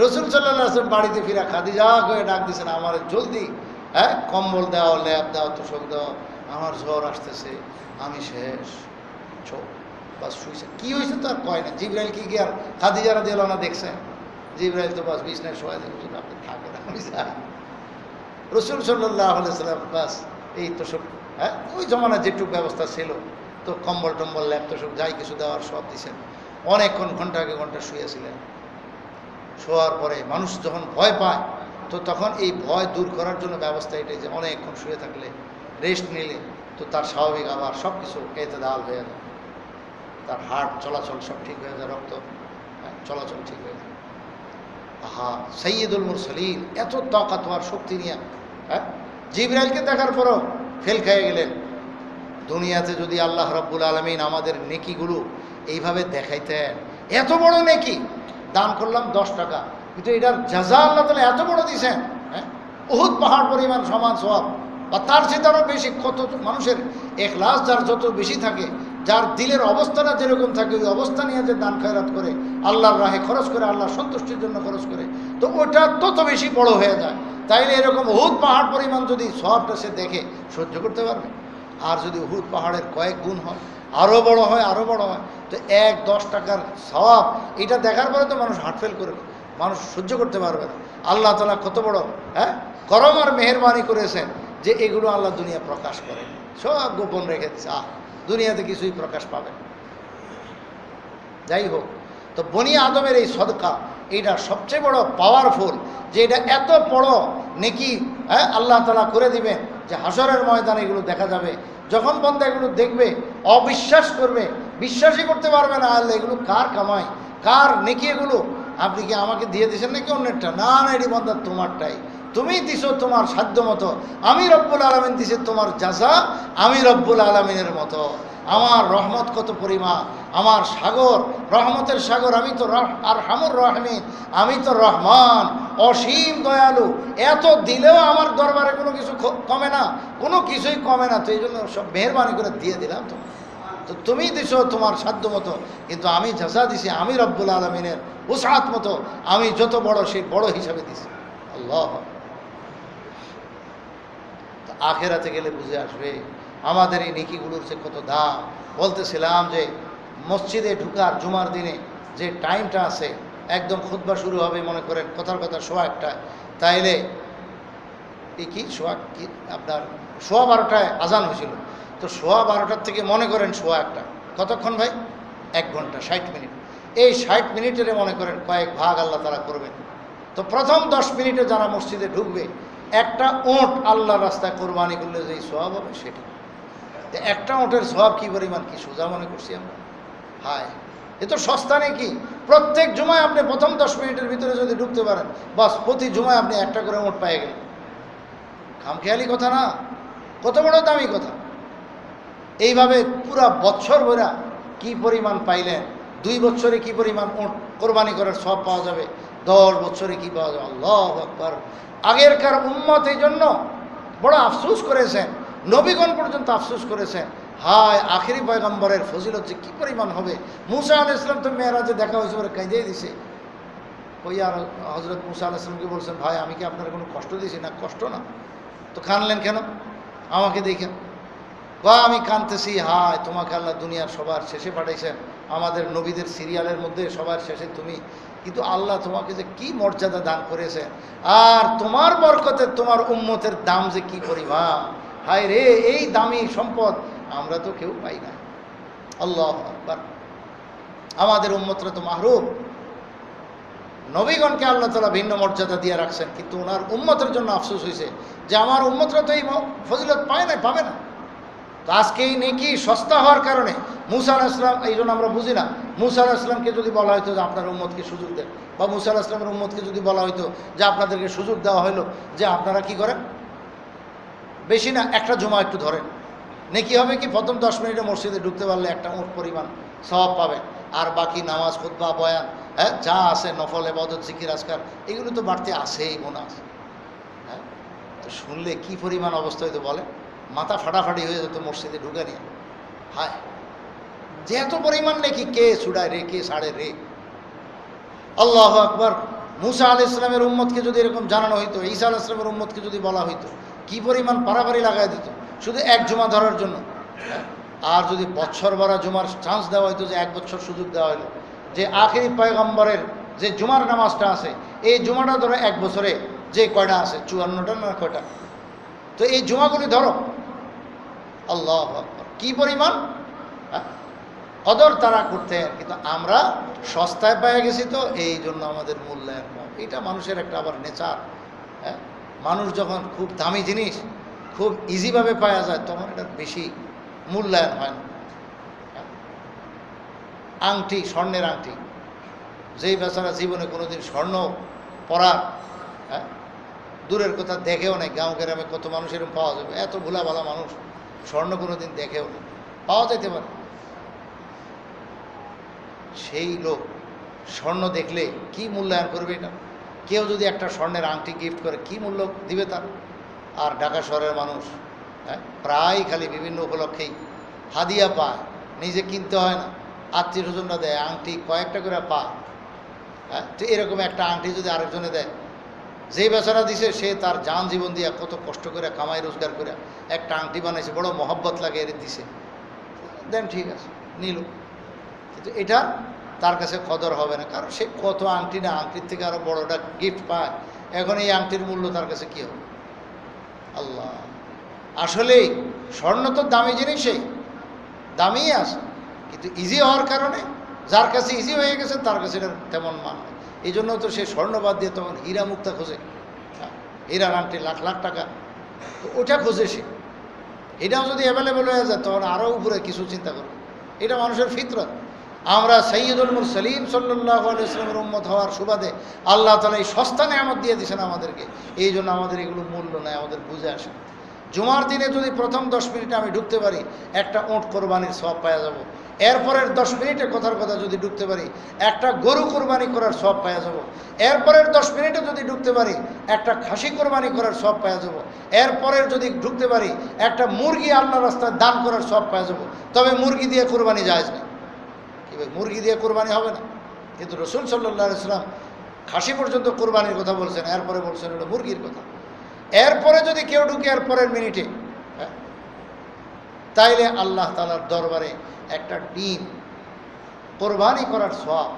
রসুল সাল্লাল্লাহু আলাইহি ওয়াসাল্লাম বাড়িতে ফিরা খাদিজা করে ডাক দিয়েছেন, আমার জলদি, হ্যাঁ, কম্বল দাও, ল্যাপ দাও, তোষক দাও, আমার জ্বর আসতেছে, আমি শেষ। বাস শুয়েছে, কি হয়েছে তো আর কয় না। জিবরাইল কি গিয়ে আর খাদিজা রাদিয়াল্লাহু আনহা দেখছেন? জিবরাইল তো বাস বিছনায় শোয়া দেন, আপনি থাকেন, আমি যাই। রসুল সাল্লাল্লাহু আলাইহি ওয়াসাল্লাম বাস এই তোষক, হ্যাঁ, ওই জমানায় যেটুকু ব্যবস্থা ছিল, তো কম্বল টম্বল ল্যাপ তোষক যাই কিছু দেওয়ার সব দিয়েছেন। অনেকক্ষণ ঘন্টাকে ঘন্টা শুয়েছিলেন। শোয়ার পরে মানুষ যখন ভয় পায়, তো তখন এই ভয় দূর করার জন্য ব্যবস্থা এটাই যে অনেকক্ষণ শুয়ে থাকলে, রেস্ট নিলে, তো তার স্বাভাবিক আবার সব কিছু এতেদাল হয়ে যায়, তার হার্ট চলাচল সব ঠিক হয়ে যায়, রক্ত চলাচল ঠিক হয়ে যায়। সাইয়্যিদুল মুরসালিন এত তাকাতওয়ার শক্তি নিয়ে, হ্যাঁ, জিবরাইলকে দেখার পরও ফেল খেয়ে গেলেন। দুনিয়াতে যদি আল্লাহ রাব্বুল আলামিন আমাদের নেকিগুলো এইভাবে দেখাইতেন, এত বড় নেকি, দান করলাম 10 টাকা, কিন্তু এটার জাযা আল্লাহ তাআলা এত বড় দিয়েছেন, হ্যাঁ, উহুদ পাহাড় পরিমাণ সমান সওয়াব, বা তার চেয়ে আরও বেশি। কত মানুষের ইখলাস যার যত বেশি থাকে, যার দিলের অবস্থাটা যেরকম থাকে, ওই অবস্থা নিয়ে যে দান খয়রাত করে, আল্লাহর রাহে খরচ করে, আল্লাহর সন্তুষ্টির জন্য খরচ করে, তো ওটা তত বেশি বড় হয়ে যায়। তাইলে এরকম উহুদ পাহাড় পরিমাণ যদি সওয়াবটা সে দেখে সহ্য করতে পারবে, আর যদি উহুদ পাহাড়ের কয়েক গুণ হয়, আরও বড় হয়, আরও বড় হয়, তো 10 টাকার সওয়াব, এটা দেখার পরে তো মানুষ হার্টফেল করে, মানুষ সহ্য করতে পারবে না। আল্লাহ তাআলা কত বড়, হ্যাঁ, করম আর মেহেরবানি করেছেন যে এগুলো আল্লাহ দুনিয়া প্রকাশ করে, সব গোপন রেখেছে। দুনিয়াতে কিছুই প্রকাশ পাবে। যাই হোক, তো বনি আদমের এই সদকা, এইটা সবচেয়ে বড় পাওয়ারফুল, যে এটা এত বড় নেকি, হ্যাঁ, আল্লাহ তাআলা করে দিবেন যে হাসরের ময়দানে এগুলো দেখা যাবে। যখন বান্দা এগুলো দেখবে, অবিশ্বাস করবে, বিশ্বাসই করতে পারবে না, আল্লাহ এগুলো কার কামাই, কার নেকি এগুলো, আপনি কি আমাকে দিয়ে দিয়েছেন নাকি অন্যেরটা? না না, এটি বান্দা তোমারটাই, তুমি দিছো তোমার সাধ্য মতো, আমি রব্বুল আলামিন দিছে তোমার জাযা আমি রব্বুল আলামিনের মতো। আমার রহমত কত পরিমাণ, আমার সাগর, রহমতের সাগর, আমি তো আরহামুর রাহিমিন, আমি তো রহমান, অসীম দয়ালু। এত দিলেও আমার দরবারে কোনো কিছু কমে না, কোনো কিছুই কমে না। তো এই জন্য সব মেহরবানি করে দিয়ে দিলাম। তো তুমি দিছো তোমার সাধ্য মতো, কিন্তু আমি জাযা দিছি আমি রব্বুল আলামিনের উসআত মতো, আমি যত বড় সেই বড় হিসাবে দিছি। আল্লাহ। তো আখেরাতে গেলে বুঝে আসবে আমাদের এই নেকিগুলোর যে কত দাম। বলতেছিলাম যে মসজিদে ঢুকার জুমার দিনে যে টাইমটা আছে, একদম খুতবা শুরু হবে মনে করেন কথার কথা 1:15, তাইলে এই কি কি আপনার 12:15 আজান হয়েছিল। তো 12:15 থেকে মনে করেন 1:15, কতক্ষণ ভাই? 1 ঘন্টা 60 মিনিট। এই 60 মিনিটের মনে করেন কয়েক ভাগ আল্লাহ তারা করবেন। তো প্রথম 10 মিনিটে যারা মসজিদে ঢুকবে, একটা ওঁট আল্লাহর রাস্তায় কোরবানি করলে যেই সওয়াব হবে সেটা। একটা ওঁটের সওয়াব কি পরিমাণ, কি সোজা মনে করছি আমরা? হায়, এ তো সস্তা নাকি? প্রত্যেক জুমায় আপনি প্রথম 10 মিনিটের ভিতরে যদি ঢুকতে পারেন, বাস প্রতি জুমায় আপনি একটা করে ওঁট পেয়ে গেলেন। খামখেয়ালি কথা না, কত বড় দামি কথা। এইভাবে পুরা বছর ভরা কি পরিমাণ পাইলেন, 2 বছরে কি পরিমাণ ওঁট কোরবানি করার সব পাওয়া যাবে, 10 বছরে কি পাওয়া যাবে। আল্লাহু আকবার। আগেরকার উম্মত এই জন্য বড় আফসোস করেছেন, নবীগণ পর্যন্ত আফসোস করেছেন, হায় আখেরি পয়গম্বরের ফজিলত যে কী পরিমাণ হবে। মুসা আলাইহিস সালাম তো মেরাজে দেখা হয়েছে, ওরা কাঁদিয়ে দিছে। ওই আর হজরত মুসা আলাইহিস সালামকে বলছেন, ভাই আমি কি আপনার কোনো কষ্ট দিয়েছি? না, কষ্ট না। তো কানলেন কেন আমাকে দেখে? বা আমি কাঁদতেছি, হায় তোমাকে আল্লাহ দুনিয়ার সবার শেষে পাঠাইছেন, আমাদের নবীদের সিরিয়ালের মধ্যে সবার শেষে তুমি, কিন্তু আল্লাহ তোমাকে যে কি মর্যাদা দান করেছে, আর তোমার বরকতে তোমার উম্মতের দাম যে কি পরিমাণ। হায় রে, এই দামি সম্পদ আমরা তো কেউ পাই না। আল্লাহু আকবার। আমাদের উম্মতরা তো মাহরুম। নবীগণকে আল্লাহ তাআলা ভিন্ন মর্যাদা দিয়ে রাখছেন, কিন্তু ওনার উম্মতের জন্য আফসোস হয়েছে যে আমার উম্মতরা তো এই ফজিলত পায় না, পাবে না। তো আজকে এই নেকি সস্তা হওয়ার কারণে মুসা আলাইহিস সালাম, এই জন্য আমরা বুঝি না, মুসা আলাইহিস সালামকে যদি বলা হয়তো যে আপনার উম্মতকে সুযোগ দেন, বা মুসা আলাইহিস সালামের উম্মতকে যদি বলা হয়তো যে আপনাদেরকে সুযোগ দেওয়া হলো যে আপনারা কি করেন, বেশি না একটা জুমা একটু ধরেন, নেকি হবে কি প্রথম 10 মিনিটে মসজিদে ঢুকতে পারলে একটা ওঁট পরিমাণ সওয়াব পাবেন, আর বাকি নামাজ, খুতবা, বয়ান, হ্যাঁ যা আছে নফল ইবাদত, জিকির, আজকার, এগুলো তো বাড়তে আসেই মনে আছে। হ্যাঁ, তো শুনলে কি পরিমাণ অবস্থা হয়তো বলে, মাথা ফাটাফাটি হয়ে যেত মসজিদে ঢুকে নিয়ে। হায়, যে এত পরিমাণ নাকি কে ছুড়ায় রে, কে ছাড়ে রে। আল্লাহু আকবার। মুসা আলাইহিস সালামের উম্মতকে যদি এরকম জানানো হইতো, ঈসা আলাইহিস সালামের উম্মতকে যদি বলা হইতো, কি পরিমাণ পারাপারি লাগাই দিত শুধু 1 জুমা ধরার জন্য। আর যদি বছর ভরা জুমার চান্স দেওয়া হইতো, যে 1 বছর সুযোগ দেওয়া হইলো, যে আখেরি পয়গম্বরের যে জুমার নামাজটা আছে, এই জুমাটা ধরো 1 বছরে যে কয়টা আছে, 54টা না কয়টা, তো এই জুমাগুলি ধরো। আল্লাহু আকবার, কি পরিমাণ কদর তারা করতেন। কিন্তু আমরা সস্তায় পেয়ে গেছি, তো এই জন্য আমাদের মূল্যায়ন কম। এটা মানুষের একটা আবার নেচার। হ্যাঁ, মানুষ যখন খুব দামি জিনিস খুব ইজিভাবে পাওয়া যায়, তখন এটা বেশি মূল্যায়ন হয় না। আংটি, স্বর্ণের আংটি, যেই বেচারা জীবনে কোনোদিন স্বর্ণ পরার, হ্যাঁ দূরের কথা দেখেও নেই, গাঁও গ্রামে কত মানুষ এরকম পাওয়া যাবে, এত ভোলা ভালা মানুষ স্বর্ণ কোনোদিন দেখেও নেই, পাওয়া যেতে পারে। সেই লোক স্বর্ণ দেখলে কি মূল্যায়ন করবে এটা? কেউ যদি একটা স্বর্ণের আংটি গিফট করে, কি মূল্য দিবে তার? আর ঢাকা শহরের মানুষ প্রায় খালি বিভিন্ন উপলক্ষেই হাদিয়া পায়, নিজে কিনতে হয় না, আত্মীয় স্বজনরা দেয়, আংটি কয়েকটা করে পায়। হ্যাঁ, তো এরকম একটা আংটি যদি আরেকজনে দেয়, যেই বেচারা দিছে সে তার জান জীবন দিয়া কত কষ্ট করে কামাই রোজগার করে একটা আংটি বানাইছে, বড় মহব্বত লাগে এর দিছে, দেন ঠিক আছে নিল, কিন্তু এটা তার কাছে কদর হবে না, কারণ সে কত আংটি না, আংটির থেকে আরো বড়টা গিফট পায়, এখন এই আংটির মূল্য তার কাছে কী হবে? আল্লাহ, আসলেই স্বর্ণ তো দামি জিনিসই, দামি আছে, কিন্তু ইজি হওয়ার কারণে যার কাছে ইজি হয়ে গেছে তার কাছে এটা তেমন মান। এই জন্য তো সে স্বর্ণ বাদ দিয়ে তখন হীরা মুক্তা খোঁজে, হীরার আংটি লাখ লাখ টাকা, তো ওটা খোঁজে সে। এটাও যদি অ্যাভেলেবেল হয়ে যায় তখন আরও উপরে কিছু চিন্তা করবে, এটা মানুষের ফিতরত। আমরা সৈয়দুল মুরসালিন সাল্লাল্লাহু আলাইহি ওয়াসাল্লামের উম্মত হওয়ার সুবাদে আল্লাহ তাআলা এই সস্তা নেয়ামত দিয়ে দিয়েছেন আমাদেরকে। এই জন্য আমাদের এগুলো মূল্য নাই, আমাদের বুঝে আসে। জুমার দিনে যদি প্রথম 10 মিনিটে আমি ঢুকতে পারি, একটা উট কোরবানির সওয়াব পাওয়া যাব। এরপরের 10 মিনিটে কথার কথা যদি ঢুকতে পারি, একটা গরু কোরবানি করার সওয়াব পাওয়া যাব। এরপরের 10 মিনিটে যদি ঢুকতে পারি, একটা খাসি কোরবানি করার সওয়াব পাওয়া যাব। এরপরের যদি ঢুকতে পারি, একটা মুরগি আল্লাহর রাস্তায় দান করার সওয়াব পাওয়া যাব। তবে মুরগি দিয়ে কোরবানি জায়েজ নেই, কি ভাই, মুরগি দিয়ে কোরবানি হবে না। কিন্তু রাসূল সাল্লাল্লাহু আলাইহি ওয়াসাল্লাম খাসি পর্যন্ত কোরবানির কথা বলছেন, এরপরে বলছেন হলো মুরগির কথা। এরপরে যদি কেউ ঢুকে এরপরের মিনিটে, তাইলে আল্লাহ তাআলার দরবারে একটা ডিম কোরবানি করার সওয়াব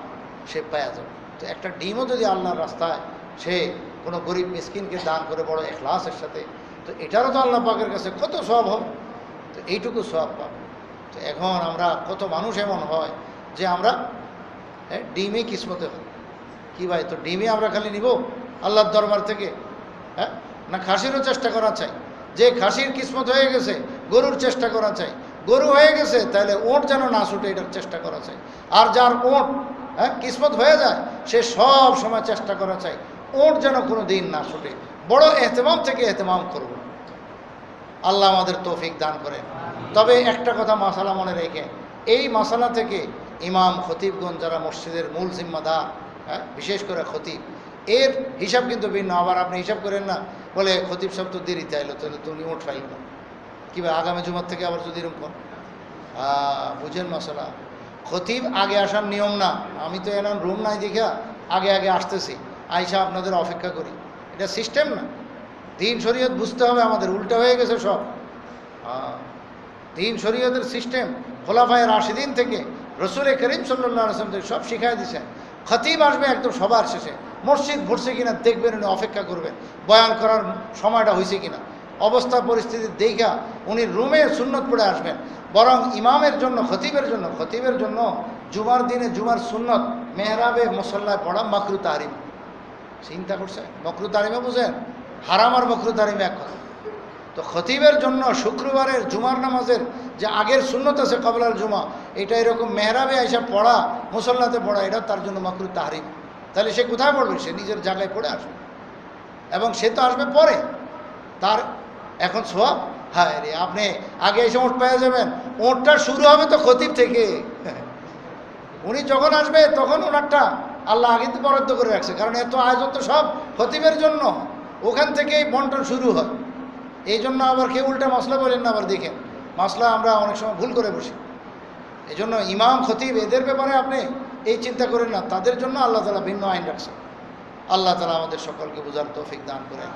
সে পাওয়া যাবে। তো একটা ডিমও যদি আল্লাহর রাস্তায় সে কোনো গরিব মিসকিনকে দান করে বড় ইখলাসের সাথে, তো এটারও তো আল্লাহ পাকের কাছে কত সওয়াব হবে। তো এইটুকু সওয়াব পাবে। তো এখন আমরা কত মানুষ এমন হয় যে আমরা ডিমে কিসমতে হয় কি ভাই, তো ডিমে আমরা খালি নিব আল্লাহর দরবার থেকে, না খাসিরও চেষ্টা করা চাই। যে খাসির কিসমত হয়ে গেছে গরুর চেষ্টা করা চাই, গরু হয়ে গেছে তাহলে ওঁট যেন না ছুটে এটার চেষ্টা করা চাই। আর যার ওঁট কিসমত হয়ে যায় সে সব সময় চেষ্টা করা চাই ওঁট যেন কোনো দিন না ছুটে। বড় এহতেমাম থেকে এহতেমাম করব। আল্লাহ আমাদের তৌফিক দান করেন। তবে একটা কথা মাসালা মনে রেখে, এই মাসালা থেকে ইমাম খতিবগণ যারা মসজিদের মূল জিম্মাদার, বিশেষ করে খতিব, এর হিসাব কিন্তু ভিন্ন। আবার আপনি হিসাব করেন না বলে খতিব সব তো দেরিতে আইলো, তাহলে তুমি উঠ ফাইল না কি ভাই, আগামী জুমার থেকে আবার যদি এরকম বুঝেন মশলা। খতিব আগে আসার নিয়ম না। আমি তো এমন রুম নাই দেখা আগে আগে আসতেছি, আইসা আপনাদের অপেক্ষা করি, এটা সিস্টেম না। দিন শরীয়ত বুঝতে হবে আমাদের, উল্টা হয়ে গেছে সব। দিন শরীয়তের সিস্টেম খোলাফায়ে রাশিদিন থেকে রসুল করিম সাল্লাল্লাহু আলাইহি ওয়াসাল্লাম থেকে সব শিখাই দিয়েছেন। খতিব আসবে একদম সবার শেষে, মসজিদ ভরছে কিনা দেখবেন, উনি অপেক্ষা করবেন বয়ান করার সময়টা হয়েছে কিনা, অবস্থা পরিস্থিতি দেখা উনি রুমের সুন্নত পড়ে আসবেন। বরং ইমামের জন্য খতিবের জন্য জুমার দিনে জুমার সুন্নত মেহরাবে মুসল্লায় পড়া মাকরু তাহরিম। চিন্তা করছেন, মাকরু তাহরিমে বুঝেন, হারাম আর মাকরু তাহরিমে এক কথা। তো খতিবের জন্য শুক্রবারের জুমার নামাজের যে আগের সুন্নত আছে কবলার জুমা, এটা এরকম মেহরাবে আইসা পড়া, মুসল্লাতে পড়া, এটা তার জন্য মাকরু তাহরিম। তাহলে সে কোথায় পড়বে? সে নিজের জায়গায় পড়ে আসবে, এবং সে তো আসবে পরে, তার এখন সওয়াব। হ্যাঁ রে, আপনি আগে এসে ওঁট পেয়ে যাবেন, ওঁটটা শুরু হবে তো খতিব থেকে। উনি যখন আসবে তখন ওনারটা আল্লাহ আগে তো বরাদ্দ করে রাখছে, কারণ এত আয়োজন তো সব খতিবের জন্য, ওখান থেকেই বন্টন শুরু হয়। এই জন্য আবার কেউ উল্টা মশলা বলেন না, আবার দেখেন মশলা আমরা অনেক সময় ভুল করে বসি। এই জন্য ইমাম খতিব এদের ব্যাপারে আপনি এই চিন্তা করেন না, তাদের জন্য আল্লাহ তাআলা ভিন্ন আইন রাখছে। আল্লাহ তাআলা আমাদের সকলকে বুঝার তৌফিক দান করেন।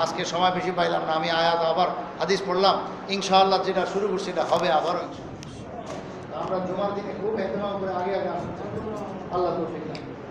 আজকে সময় বেশি পাইলাম না, আমি আয়াত আবার হাদিস পড়লাম, ইনশাআল্লাহ যেটা শুরু করছি এটা হবে আবারও। আমরা জুমার দিনে খুব এহতেমাম করে আগে আসছি। আল্লাহ তৌফিক দান করেন।